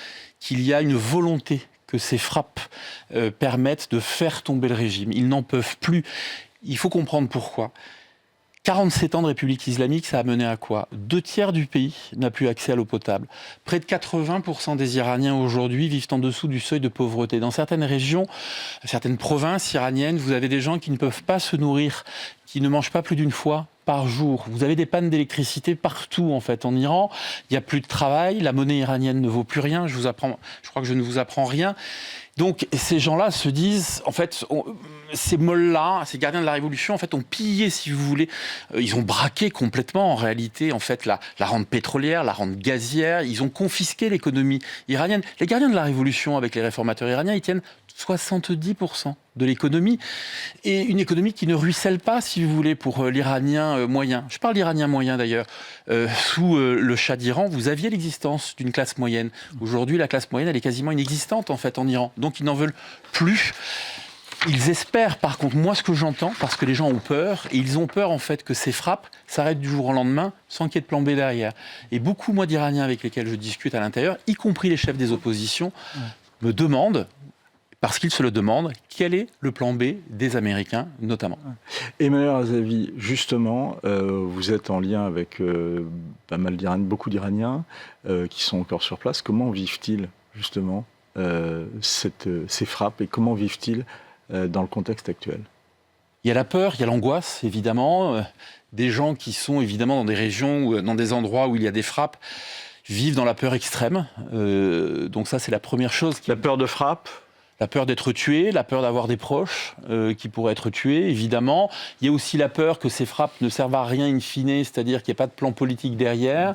qu'il y a une volonté que ces frappes permettent de faire tomber le régime. Ils n'en peuvent plus. Il faut comprendre pourquoi. 47 ans de République islamique, ça a mené à quoi ? 2/3 du pays n'a plus accès à l'eau potable. Près de 80% des Iraniens aujourd'hui vivent en dessous du seuil de pauvreté. Dans certaines régions, certaines provinces iraniennes, vous avez des gens qui ne peuvent pas se nourrir, qui ne mangent pas plus d'une fois par jour. Vous avez des pannes d'électricité partout en fait en Iran. Il n'y a plus de travail, la monnaie iranienne ne vaut plus rien. Je crois que je ne vous apprends rien. Donc ces gens-là se disent, en fait, ces mollahs, ces gardiens de la Révolution, en fait, ont pillé, si vous voulez, ils ont braqué complètement, en réalité, en fait, la rente pétrolière, la rente gazière. Ils ont confisqué l'économie iranienne. Les gardiens de la Révolution, avec les réformateurs iraniens, ils tiennent 70% de l'économie, et une économie qui ne ruisselle pas, si vous voulez, pour l'Iranien moyen. Je parle d'Iranien moyen, d'ailleurs. Sous le Shah d'Iran, vous aviez l'existence d'une classe moyenne. Aujourd'hui, la classe moyenne, elle est quasiment inexistante, en fait, en Iran. Donc, ils n'en veulent plus. Ils espèrent, par contre, moi, ce que j'entends, parce que les gens ont peur, et ils ont peur, en fait, que ces frappes s'arrêtent du jour au lendemain, sans qu'il y ait de plan B derrière. Et beaucoup, moi, d'Iraniens avec lesquels je discute à l'intérieur, y compris les chefs des oppositions, me demandent, parce qu'ils se le demandent, quel est le plan B des Américains, notamment. Emmanuel Razavi, justement, vous êtes en lien avec pas mal d'Iraniens, beaucoup d'Iraniens qui sont encore sur place. Comment vivent-ils, justement, ces frappes, et comment vivent-ils dans le contexte actuel ? Il y a la peur, il y a l'angoisse, évidemment. Des gens qui sont, évidemment, dans des régions, dans des endroits où il y a des frappes. Il vivent dans la peur extrême. Donc ça, c'est la première chose. La peur de frappe ? La peur d'être tué, la peur d'avoir des proches qui pourraient être tués, évidemment. Il y a aussi la peur que ces frappes ne servent à rien in fine, c'est-à-dire qu'il n'y a pas de plan politique derrière.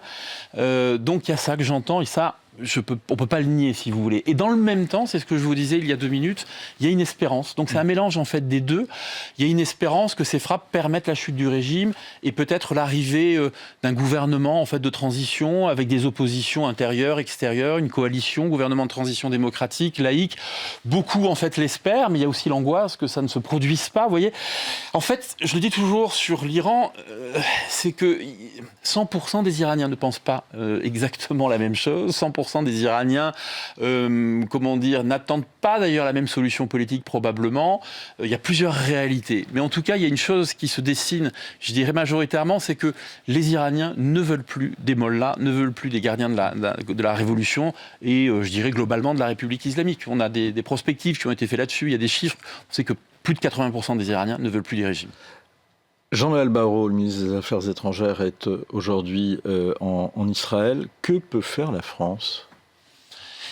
Donc il y a ça que j'entends, et ça, on ne peut pas le nier, si vous voulez. Et dans le même temps, c'est ce que je vous disais il y a 2 minutes, il y a une espérance. Donc c'est un mélange en fait des deux. Il y a une espérance que ces frappes permettent la chute du régime et peut-être l'arrivée d'un gouvernement en fait de transition avec des oppositions intérieures, extérieures, une coalition, gouvernement de transition démocratique, laïque. Beaucoup en fait l'espèrent, mais il y a aussi l'angoisse que ça ne se produise pas. Vous voyez, en fait, je le dis toujours sur l'Iran, c'est que 100% des Iraniens ne pensent pas exactement la même chose. 100% des Iraniens, n'attendent pas d'ailleurs la même solution politique probablement. Il y a plusieurs réalités. Mais en tout cas, il y a une chose qui se dessine, je dirais majoritairement, c'est que les Iraniens ne veulent plus des mollahs, ne veulent plus des gardiens de la révolution et je dirais globalement de la République islamique. On a des prospectives qui ont été faites là-dessus, il y a des chiffres. On sait que plus de 80% des Iraniens ne veulent plus des régimes. Jean-Noël Barrot, le ministre des Affaires étrangères, est aujourd'hui en Israël. Que peut faire la France ?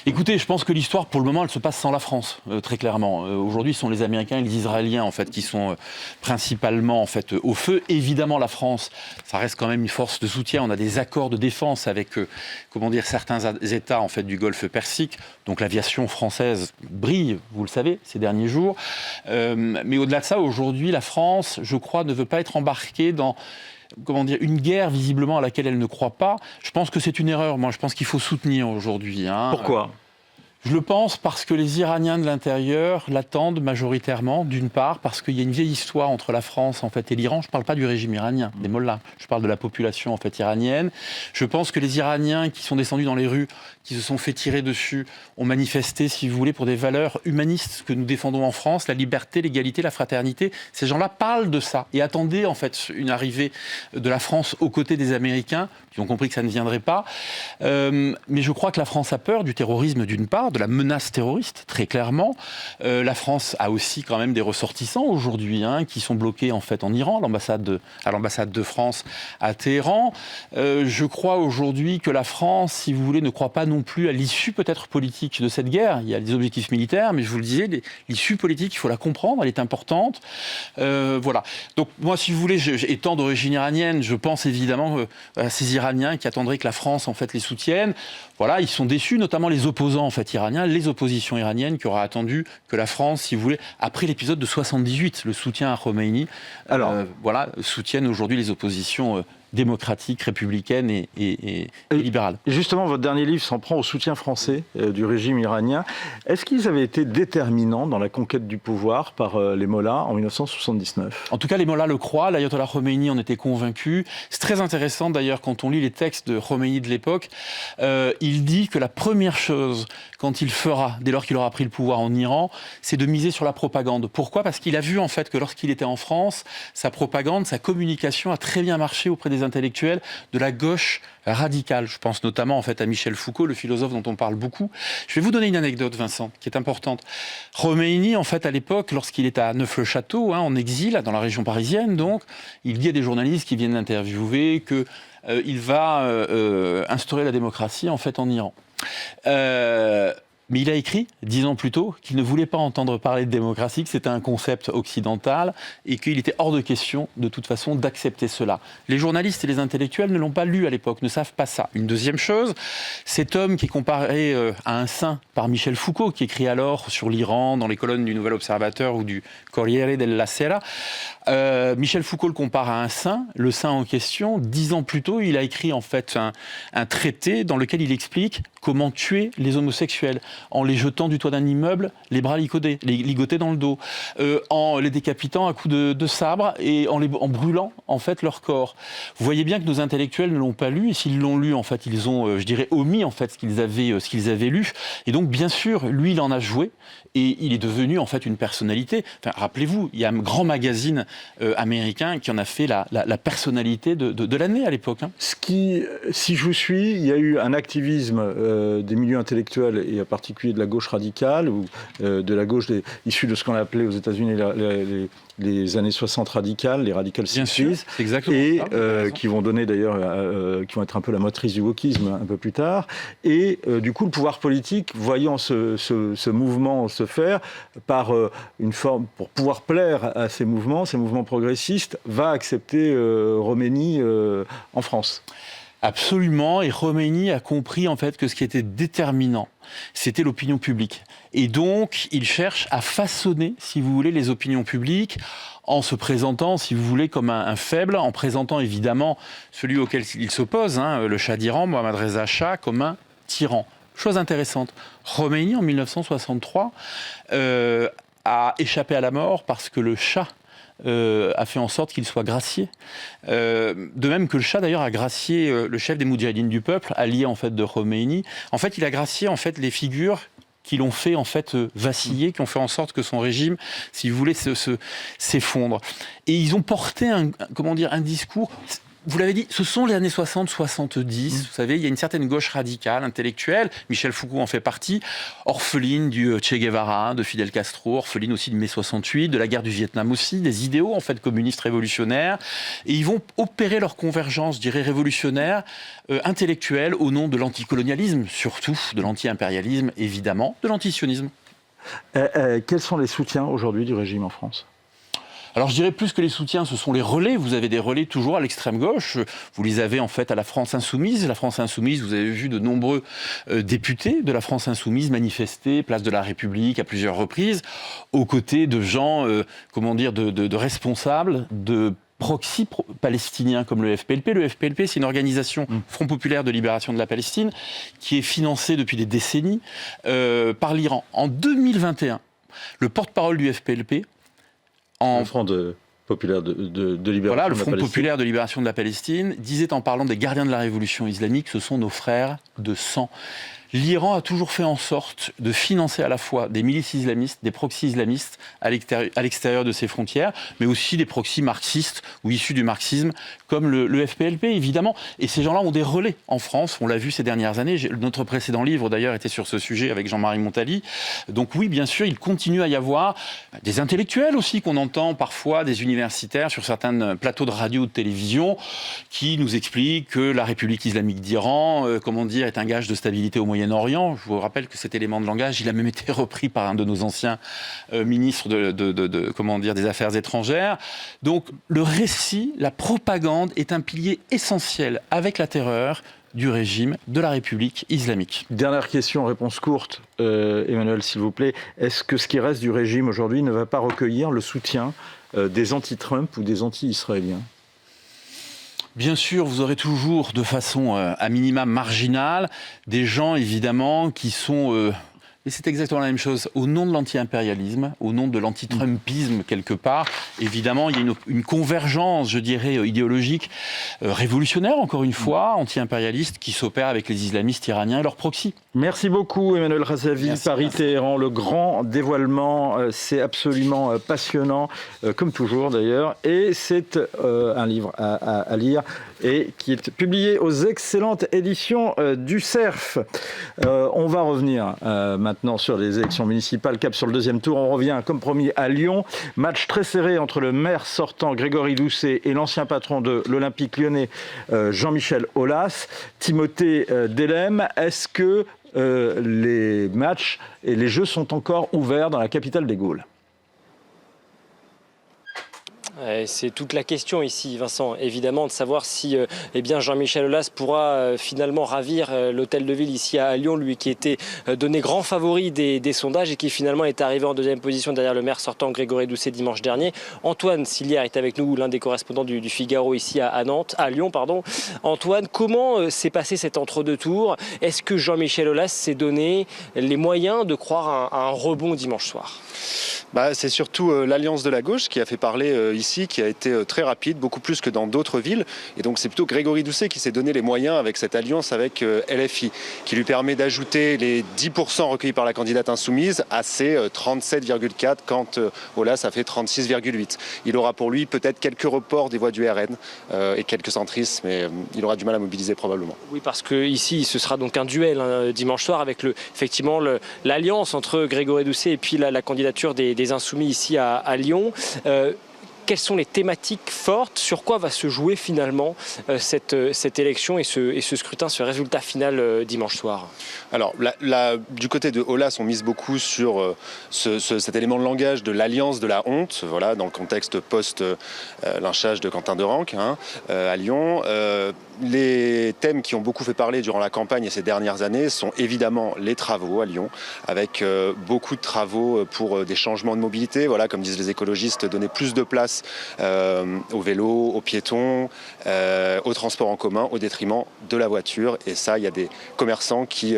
Écoutez, je pense que l'histoire, pour le moment, elle se passe sans la France, très clairement. Aujourd'hui, ce sont les Américains et les Israéliens, en fait, qui sont principalement, en fait, au feu. Évidemment, la France, ça reste quand même une force de soutien. On a des accords de défense avec, certains États, en fait, du Golfe Persique. Donc, l'aviation française brille, vous le savez, ces derniers jours. Mais au-delà de ça, aujourd'hui, la France, je crois, ne veut pas être embarquée dans une guerre visiblement à laquelle elle ne croit pas. Je pense que c'est une erreur. Moi, je pense qu'il faut soutenir aujourd'hui. Pourquoi ? Je le pense parce que les Iraniens de l'intérieur l'attendent majoritairement, d'une part, parce qu'il y a une vieille histoire entre la France en fait, et l'Iran. Je ne parle pas du régime iranien, des mollahs. Je parle de la population en fait, iranienne. Je pense que les Iraniens qui sont descendus dans les rues, qui se sont fait tirer dessus, ont manifesté, si vous voulez, pour des valeurs humanistes que nous défendons en France, la liberté, l'égalité, la fraternité. Ces gens-là parlent de ça et attendaient en fait, une arrivée de la France aux côtés des Américains, qui ont compris que ça ne viendrait pas. Mais je crois que la France a peur du terrorisme d'une part, de la menace terroriste, très clairement. La France a aussi quand même des ressortissants aujourd'hui qui sont bloqués en fait en Iran, à l'ambassade de France à Téhéran. Je crois aujourd'hui que la France, si vous voulez, ne croit pas non plus à l'issue peut-être politique de cette guerre. Il y a des objectifs militaires, mais je vous le disais, l'issue politique, il faut la comprendre, elle est importante. Voilà. Donc moi, si vous voulez, étant d'origine iranienne, je pense évidemment à ces Iraniens qui attendraient que la France en fait les soutienne. Voilà, ils sont déçus, notamment les opposants en fait iraniens, les oppositions iraniennes qui auraient attendu que la France, si vous voulez, après l'épisode de 78, le soutien à Khomeini, soutienne aujourd'hui les oppositions démocratique, républicaine et libérale. Justement, votre dernier livre s'en prend au soutien français du régime iranien. Est-ce qu'ils avaient été déterminants dans la conquête du pouvoir par les mollahs en 1979 ? En tout cas, les mollahs le croient. L'ayatollah Khomeini en était convaincu. C'est très intéressant d'ailleurs quand on lit les textes de Khomeini de l'époque. Il dit que la première chose quand il fera, dès lors qu'il aura pris le pouvoir en Iran, c'est de miser sur la propagande. Pourquoi ? Parce qu'il a vu en fait que lorsqu'il était en France, sa propagande, sa communication a très bien marché auprès des intellectuels de la gauche radicale. Je pense notamment en fait à Michel Foucault, le philosophe dont on parle beaucoup. Je vais vous donner une anecdote, Vincent, qui est importante. Khomeini, en fait, à l'époque, lorsqu'il est à Neuf-le-Château, en exil, dans la région parisienne, donc, il dit à des journalistes qui viennent l'interviewer que il va instaurer la démocratie en fait en Iran. Mais il a écrit, 10 ans plus tôt, qu'il ne voulait pas entendre parler de démocratie, que c'était un concept occidental et qu'il était hors de question, de toute façon, d'accepter cela. Les journalistes et les intellectuels ne l'ont pas lu à l'époque, ne savent pas ça. Une deuxième chose, cet homme qui est comparé à un saint par Michel Foucault, qui écrit alors sur l'Iran dans les colonnes du Nouvel Observateur ou du Corriere della Sera, Michel Foucault le compare à un saint. Le saint en question, 10 ans plus tôt, il a écrit en fait un traité dans lequel il explique comment tuer les homosexuels en les jetant du toit d'un immeuble, les bras ligotés dans le dos, en les décapitant à coups de sabre et en brûlant en fait leur corps. Vous voyez bien que nos intellectuels ne l'ont pas lu et s'ils l'ont lu, en fait, ils ont, omis en fait ce qu'ils avaient lu. Et donc, bien sûr, lui, il en a joué et il est devenu en fait une personnalité. Enfin, rappelez-vous, il y a un grand magazine américain qui en a fait la personnalité de l'année à l'époque. Si je vous suis, il y a eu un activisme des milieux intellectuels et à partir particulier de la gauche radicale, ou de la gauche issue de ce qu'on a appelé aux États-Unis les années 60 radicales, les radical hippies, et qui vont donner d'ailleurs, qui vont être un peu la motrice du wokisme un peu plus tard. Et du coup, le pouvoir politique, voyant ce mouvement se faire, par une forme, pour pouvoir plaire à ces mouvements progressistes, va accepter Khomeini en France. Absolument, et Khomeini a compris en fait que ce qui était déterminant, c'était l'opinion publique. Et donc, il cherche à façonner, si vous voulez, les opinions publiques en se présentant, si vous voulez, comme un faible, en présentant évidemment celui auquel il s'oppose, le Shah d'Iran, Mohammad Reza Shah, comme un tyran. Chose intéressante, Khomeini, en 1963, a échappé à la mort parce que le Shah a fait en sorte qu'il soit gracié. De même que le Shah, d'ailleurs, a gracié le chef des Moudjahidines du peuple, allié en fait de Khomeini. En fait, il a gracié en fait les figures qui l'ont fait en fait vaciller, qui ont fait en sorte que son régime, si vous voulez, s'effondre. Et ils ont porté un discours. Vous l'avez dit, ce sont les années 60-70, vous savez, il y a une certaine gauche radicale, intellectuelle, Michel Foucault en fait partie, orpheline du Che Guevara, de Fidel Castro, orpheline aussi de mai 68, de la guerre du Vietnam aussi, des idéaux en fait communistes révolutionnaires, et ils vont opérer leur convergence, je dirais, révolutionnaire, intellectuelle, au nom de l'anticolonialisme, surtout, de l'anti-impérialisme, évidemment, de l'antisionisme. Quels sont les soutiens aujourd'hui du régime en France ? Alors je dirais plus que les soutiens, ce sont les relais. Vous avez des relais toujours à l'extrême gauche. Vous les avez en fait à la France Insoumise. La France Insoumise, vous avez vu de nombreux députés de la France Insoumise manifester place de la République à plusieurs reprises, aux côtés de gens, de responsables, de proxy palestiniens comme le FPLP. Le FPLP, c'est une organisation, Front Populaire de Libération de la Palestine, qui est financée depuis des décennies par l'Iran. En 2021, le porte-parole du FPLP, le Front populaire de libération de la Palestine. Le Front populaire de libération de la Palestine disait en parlant des gardiens de la révolution islamique, ce sont nos frères de sang. L'Iran a toujours fait en sorte de financer à la fois des milices islamistes, des proxys islamistes à l'extérieur de ses frontières, mais aussi des proxys marxistes ou issus du marxisme, comme le FPLP, évidemment. Et ces gens-là ont des relais en France, on l'a vu ces dernières années. Notre précédent livre, d'ailleurs, était sur ce sujet avec Jean-Marie Montali. Donc oui, bien sûr, il continue à y avoir des intellectuels aussi qu'on entend parfois, des universitaires sur certains plateaux de radio ou de télévision, qui nous expliquent que la République islamique d'Iran, est un gage de stabilité au Moyen-Orient. Je vous rappelle que cet élément de langage, il a même été repris par un de nos anciens ministres des Affaires étrangères. Donc le récit, la propagande est un pilier essentiel avec la terreur du régime de la République islamique. Dernière question, réponse courte, Emmanuel, s'il vous plaît. Est-ce que ce qui reste du régime aujourd'hui ne va pas recueillir le soutien des anti-Trump ou des anti-israéliens ? Bien sûr, vous aurez toujours, de façon à minima marginale, des gens, évidemment, qui sont... Et c'est exactement la même chose. Au nom de l'anti-impérialisme, au nom de l'anti-trumpisme, quelque part, évidemment, il y a une convergence, je dirais, idéologique, révolutionnaire, encore une fois, anti-impérialiste, qui s'opère avec les islamistes iraniens et leurs proxys. Merci beaucoup, Emmanuel Razavi. Paris-Téhéran, le grand dévoilement, c'est absolument passionnant, comme toujours d'ailleurs. Et c'est un livre à lire et qui est publié aux excellentes éditions du Cerf. On va revenir maintenant sur les élections municipales, cap sur le deuxième tour. On revient comme promis à Lyon. Match très serré entre le maire sortant Grégory Doucet et l'ancien patron de l'Olympique lyonnais Jean-Michel Aulas, Timothée Delem. Est-ce que les matchs et les jeux sont encore ouverts dans la capitale des Gaules ? C'est toute la question ici, Vincent, évidemment, de savoir si Jean-Michel Aulas pourra finalement ravir l'hôtel de ville ici à Lyon, lui qui était donné grand favori des sondages et qui finalement est arrivé en deuxième position derrière le maire sortant Grégory Doucet dimanche dernier. Antoine Silière est avec nous, l'un des correspondants du Figaro ici à Lyon. Antoine, comment s'est passé cet entre-deux tours ? Est-ce que Jean-Michel Aulas s'est donné les moyens de croire à un rebond dimanche soir ? C'est surtout l'Alliance de la gauche qui a fait parler ici ici qui a été très rapide, beaucoup plus que dans d'autres villes. Et donc c'est plutôt Grégory Doucet qui s'est donné les moyens avec cette alliance avec LFI, qui lui permet d'ajouter les 10% recueillis par la candidate insoumise à ses 37,4 quand Ola ça fait 36,8. Il aura pour lui peut-être quelques reports des voix du RN et quelques centristes, mais il aura du mal à mobiliser probablement. Oui, parce que ici ce sera donc un duel dimanche soir avec effectivement l'alliance entre Grégory Doucet et puis la candidature des Insoumis ici à Lyon. Quelles sont les thématiques fortes? Sur quoi va se jouer finalement cette élection et ce scrutin, ce résultat final dimanche soir? Alors, du côté de Olas, on mise beaucoup sur cet élément de langage de l'alliance de la honte, voilà, dans le contexte post-lynchage de Quentin Derenque à Lyon. Les thèmes qui ont beaucoup fait parler durant la campagne et ces dernières années sont évidemment les travaux à Lyon, avec beaucoup de travaux pour des changements de mobilité, voilà, comme disent les écologistes, donner plus de place au vélo, aux piétons, au transport en commun, au détriment de la voiture. Et ça, il y a des commerçants qui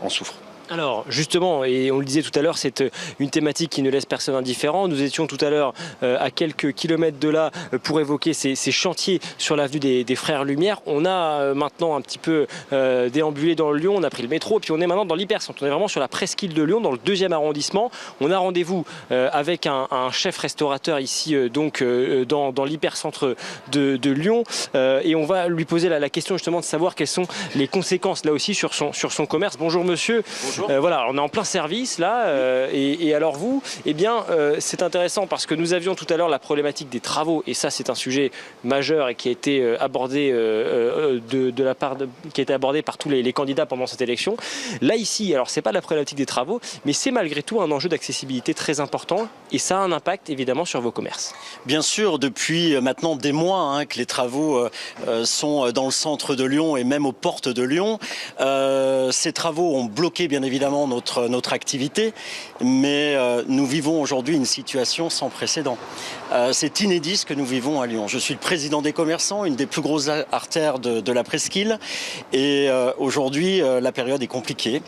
en souffrent. Alors justement, et on le disait tout à l'heure, c'est une thématique qui ne laisse personne indifférent. Nous étions tout à l'heure à quelques kilomètres de là pour évoquer ces chantiers sur l'avenue des Frères Lumière. On a maintenant un petit peu déambulé dans le Lyon, on a pris le métro, puis on est maintenant dans l'hypercentre. On est vraiment sur la presqu'île de Lyon, dans le 2e arrondissement. On a rendez-vous avec un chef restaurateur ici, donc dans l'hypercentre de Lyon, et on va lui poser la question justement de savoir quelles sont les conséquences là aussi sur son commerce. Bonjour monsieur. Bonjour. Voilà, on est en plein service là, et alors vous, eh bien, c'est intéressant parce que nous avions tout à l'heure la problématique des travaux, et ça c'est un sujet majeur et qui a été abordé qui a été abordé par tous les candidats pendant cette élection. Là ici, alors c'est pas la problématique des travaux, mais c'est malgré tout un enjeu d'accessibilité très important, et ça a un impact évidemment sur vos commerces. Bien sûr, depuis maintenant des mois que les travaux sont dans le centre de Lyon et même aux portes de Lyon. Ces travaux ont bloqué bien évidemment notre activité, mais nous vivons aujourd'hui une situation sans précédent. C'est inédit ce que nous vivons à Lyon. Je suis le président des commerçants, une des plus grosses artères de la presqu'île, et aujourd'hui la période est compliquée.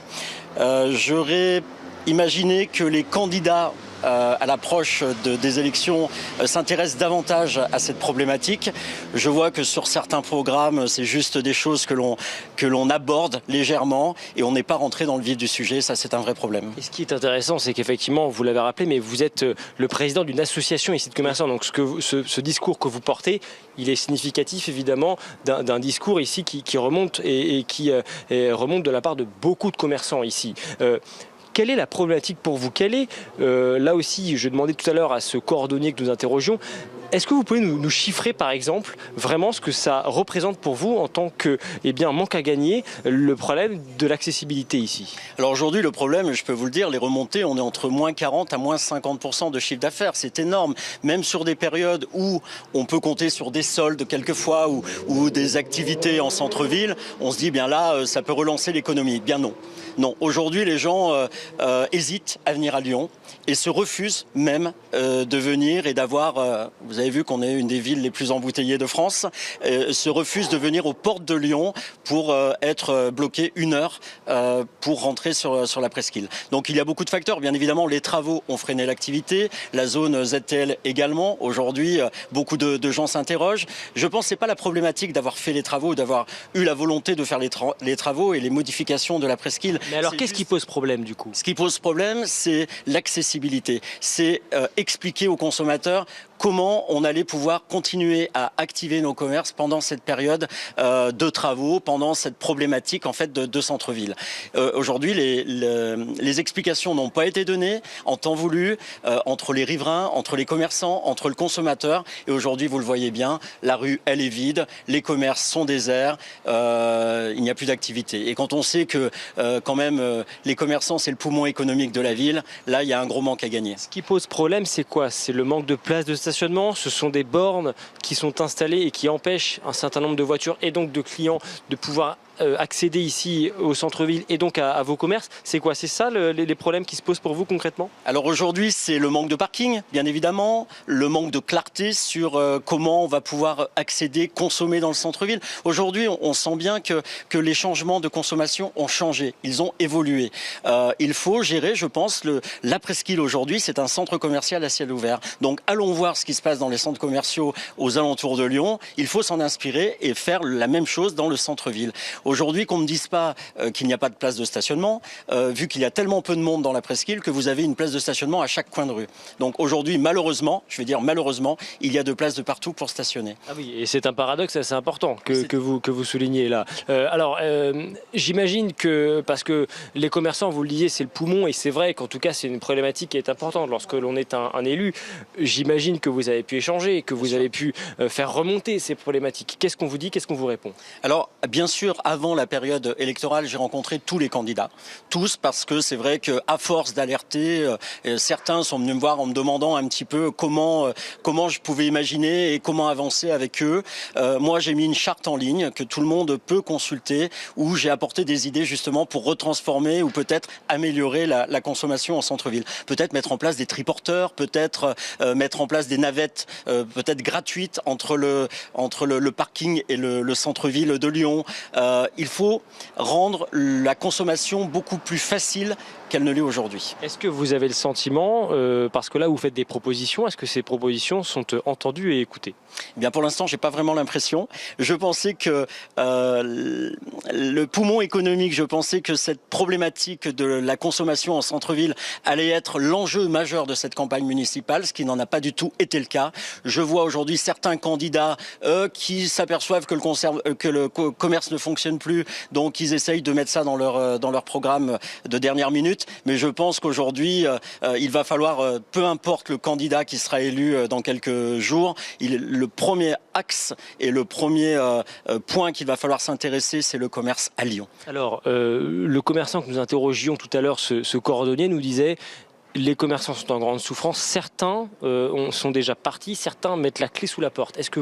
J'aurais imaginé que les candidats à l'approche des élections s'intéressent davantage à cette problématique. Je vois que sur certains programmes, c'est juste des choses que l'on aborde légèrement et on n'est pas rentré dans le vif du sujet. Ça, c'est un vrai problème. Et ce qui est intéressant, c'est qu'effectivement, vous l'avez rappelé, mais vous êtes le président d'une association ici de commerçants. Donc ce discours que vous portez, il est significatif évidemment d'un discours ici qui remonte et qui remonte de la part de beaucoup de commerçants ici. Quelle est la problématique pour vous? Quelle est, là aussi, je demandais tout à l'heure à ce cordonnier que nous interrogions, est-ce que vous pouvez nous chiffrer par exemple vraiment ce que ça représente pour vous en tant que manque à gagner, le problème de l'accessibilité ici? Alors aujourd'hui le problème, je peux vous le dire, les remontées, on est entre moins 40 à moins 50% de chiffre d'affaires, c'est énorme, même sur des périodes où on peut compter sur des soldes quelquefois ou des activités en centre-ville, on se dit bien là ça peut relancer l'économie. Bien non. Non, aujourd'hui les gens hésitent à venir à Lyon et se refusent même de venir et d'avoir, vous avez vu qu'on est une des villes les plus embouteillées de France, se refusent de venir aux portes de Lyon pour être bloqués 1 heure pour rentrer sur la presqu'île. Donc il y a beaucoup de facteurs, bien évidemment les travaux ont freiné l'activité, la zone ZTL également, aujourd'hui beaucoup de gens s'interrogent. Je pense que ce n'est pas la problématique d'avoir fait les travaux, d'avoir eu la volonté de faire les travaux et les modifications de la presqu'île. Mais alors qu'est-ce qui pose problème du coup? Ce qui pose problème, c'est l'accessibilité. C'est expliquer aux consommateurs comment on allait pouvoir continuer à activer nos commerces pendant cette période de travaux, pendant cette problématique en fait de centre-ville. Aujourd'hui, les explications n'ont pas été données en temps voulu entre les riverains, entre les commerçants, entre le consommateur. Et aujourd'hui, vous le voyez bien, la rue, elle est vide, les commerces sont déserts, il n'y a plus d'activité. Et quand on sait que quand même les commerçants, c'est le poumon économique de la ville, là, il y a un gros manque à gagner. Ce qui pose problème, c'est quoi? C'est le manque de place de stationnement. Ce sont des bornes qui sont installées et qui empêchent un certain nombre de voitures et donc de clients de pouvoir accéder ici au centre-ville et donc à vos commerces. C'est quoi? C'est ça les problèmes qui se posent pour vous concrètement? Alors aujourd'hui, c'est le manque de parking, bien évidemment, le manque de clarté sur comment on va pouvoir accéder, consommer dans le centre-ville. Aujourd'hui, on sent bien que les changements de consommation ont changé, ils ont évolué. Il faut gérer, je pense, la presqu'île aujourd'hui, c'est un centre commercial à ciel ouvert. Donc allons voir ce qui se passe dans les centres commerciaux aux alentours de Lyon. Il faut s'en inspirer et faire la même chose dans le centre-ville. Aujourd'hui, qu'on ne me dise pas qu'il n'y a pas de place de stationnement, vu qu'il y a tellement peu de monde dans la presqu'île que vous avez une place de stationnement à chaque coin de rue. Donc aujourd'hui, malheureusement, je vais dire malheureusement, il y a de places de partout pour stationner. Ah oui, et c'est un paradoxe assez important que vous soulignez là. J'imagine que, parce que les commerçants, vous le disiez, c'est le poumon, et c'est vrai qu'en tout cas, c'est une problématique qui est importante lorsque l'on est un élu. J'imagine que vous avez pu échanger, que vous avez pu faire remonter ces problématiques. Qu'est-ce qu'on vous dit, qu'est-ce qu'on vous répond? Alors, bien sûr, avant la période électorale, j'ai rencontré tous les candidats. Tous, parce que c'est vrai qu'à force d'alerter, certains sont venus me voir en me demandant un petit peu comment je pouvais imaginer et comment avancer avec eux. Moi, j'ai mis une charte en ligne que tout le monde peut consulter, où j'ai apporté des idées justement pour retransformer ou peut-être améliorer la consommation en centre-ville. Peut-être mettre en place des triporteurs, peut-être mettre en place des navettes peut-être gratuites entre le parking et le centre-ville de Lyon. Il faut rendre la consommation beaucoup plus facile qu'elle ne l'est aujourd'hui. Est-ce que vous avez le sentiment, parce que là vous faites des propositions, est-ce que ces propositions sont entendues et écoutées? Eh bien, pour l'instant, j'ai pas vraiment l'impression. Je pensais que le poumon économique, je pensais que cette problématique de la consommation en centre-ville allait être l'enjeu majeur de cette campagne municipale, ce qui n'en a pas du tout été le cas. Je vois aujourd'hui certains candidats qui s'aperçoivent que le commerce ne fonctionne plus, donc ils essayent de mettre ça dans leur programme de dernière minute. Mais je pense qu'aujourd'hui, il va falloir, peu importe le candidat qui sera élu dans quelques jours, le premier axe et le premier point qu'il va falloir s'intéresser, c'est le commerce à Lyon. Alors, le commerçant que nous interrogions tout à l'heure, ce cordonnier, nous disait: les commerçants sont en grande souffrance, certains sont déjà partis, certains mettent la clé sous la porte. Est-ce que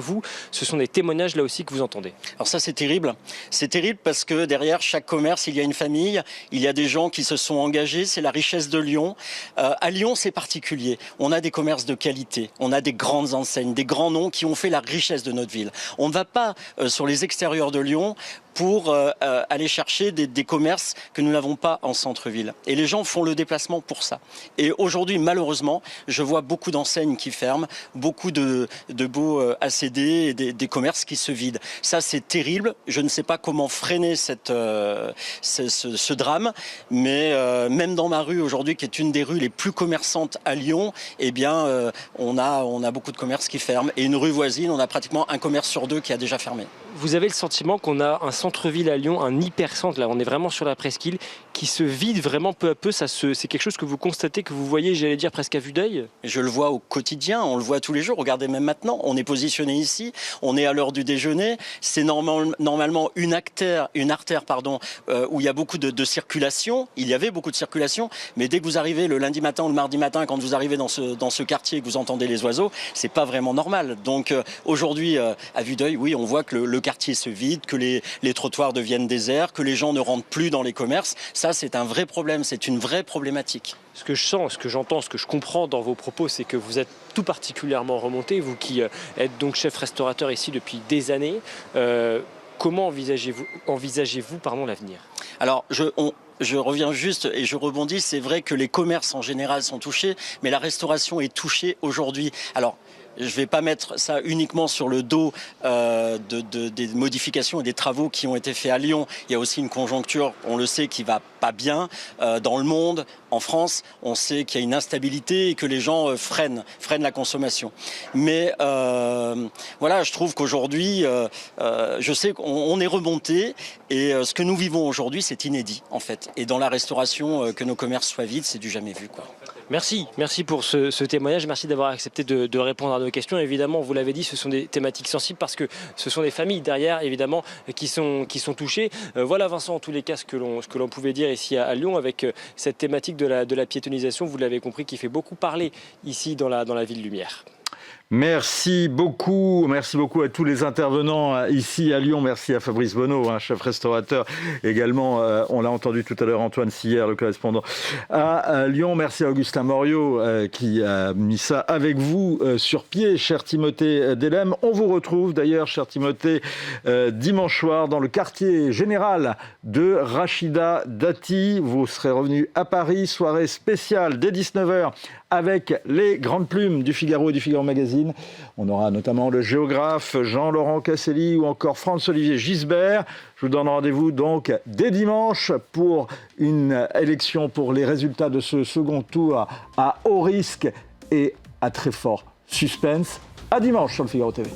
ce sont des témoignages là aussi que vous entendez? Alors ça, c'est terrible. C'est terrible parce que derrière chaque commerce, il y a une famille, il y a des gens qui se sont engagés, c'est la richesse de Lyon. À Lyon, c'est particulier. On a des commerces de qualité, on a des grandes enseignes, des grands noms qui ont fait la richesse de notre ville. On ne va pas sur les extérieurs de Lyon pour aller chercher des commerces que nous n'avons pas en centre-ville. Et les gens font le déplacement pour ça. Et aujourd'hui, malheureusement, je vois beaucoup d'enseignes qui ferment, beaucoup de beaux ACD et des commerces qui se vident. Ça, c'est terrible. Je ne sais pas comment freiner ce drame, mais même dans ma rue aujourd'hui, qui est une des rues les plus commerçantes à Lyon, eh bien, on a beaucoup de commerces qui ferment. Et une rue voisine, on a pratiquement un commerce sur deux qui a déjà fermé. Vous avez le sentiment qu'on a un centre-ville à Lyon, un hypercentre, là on est vraiment sur la presqu'île, qui se vide vraiment peu à peu. C'est quelque chose que vous constatez, que vous voyez, j'allais dire presque à vue d'œil? Je le vois au quotidien, on le voit tous les jours. Regardez même maintenant, on est positionné ici, on est à l'heure du déjeuner. C'est normalement une artère où il y a beaucoup de circulation. Il y avait beaucoup de circulation, mais dès que vous arrivez le lundi matin ou le mardi matin, quand vous arrivez dans ce quartier et que vous entendez les oiseaux, c'est pas vraiment normal. Donc aujourd'hui, à vue d'œil, oui, on voit que le quartier se vide, que les trottoirs deviennent déserts, que les gens ne rentrent plus dans les commerces. Ça, c'est un vrai problème, c'est une vraie problématique. Ce que je sens, ce que j'entends, ce que je comprends dans vos propos, c'est que vous êtes tout particulièrement remonté, vous qui êtes donc chef restaurateur ici depuis des années. Comment envisagez-vous l'avenir? Alors, je reviens juste et je rebondis. C'est vrai que les commerces en général sont touchés, mais la restauration est touchée aujourd'hui. Alors, je ne vais pas mettre ça uniquement sur le dos des modifications et des travaux qui ont été faits à Lyon. Il y a aussi une conjoncture, on le sait, qui va pas bien dans le monde. En France, on sait qu'il y a une instabilité et que les gens freinent la consommation. Mais voilà, je trouve qu'aujourd'hui, je sais qu'on est remonté et ce que nous vivons aujourd'hui, c'est inédit en fait. Et dans la restauration, que nos commerces soient vides, c'est du jamais vu, quoi. Merci pour ce témoignage, merci d'avoir accepté de répondre à nos questions. Évidemment, vous l'avez dit, ce sont des thématiques sensibles parce que ce sont des familles derrière, évidemment, qui sont touchées. Voilà, Vincent, en tous les cas, ce que l'on pouvait dire ici à Lyon avec cette thématique de la piétonisation, vous l'avez compris, qui fait beaucoup parler ici dans la ville lumière. Merci beaucoup à tous les intervenants ici à Lyon. Merci à Fabrice Bonneau, chef restaurateur également. On l'a entendu tout à l'heure, Antoine Sillère, le correspondant à Lyon. Merci à Augustin Moriot qui a mis ça avec vous sur pied, cher Timothée Delem. On vous retrouve d'ailleurs, cher Timothée, dimanche soir dans le quartier général de Rachida Dati. Vous serez revenu à Paris, soirée spéciale dès 19h avec les grandes plumes du Figaro et du Figaro Magazine. On aura notamment le géographe Jean-Laurent Casselli ou encore Franz-Olivier Gisbert. Je vous donne rendez-vous donc dès dimanche pour une élection pour les résultats de ce second tour à haut risque et à très fort suspense. À dimanche sur le Figaro TV.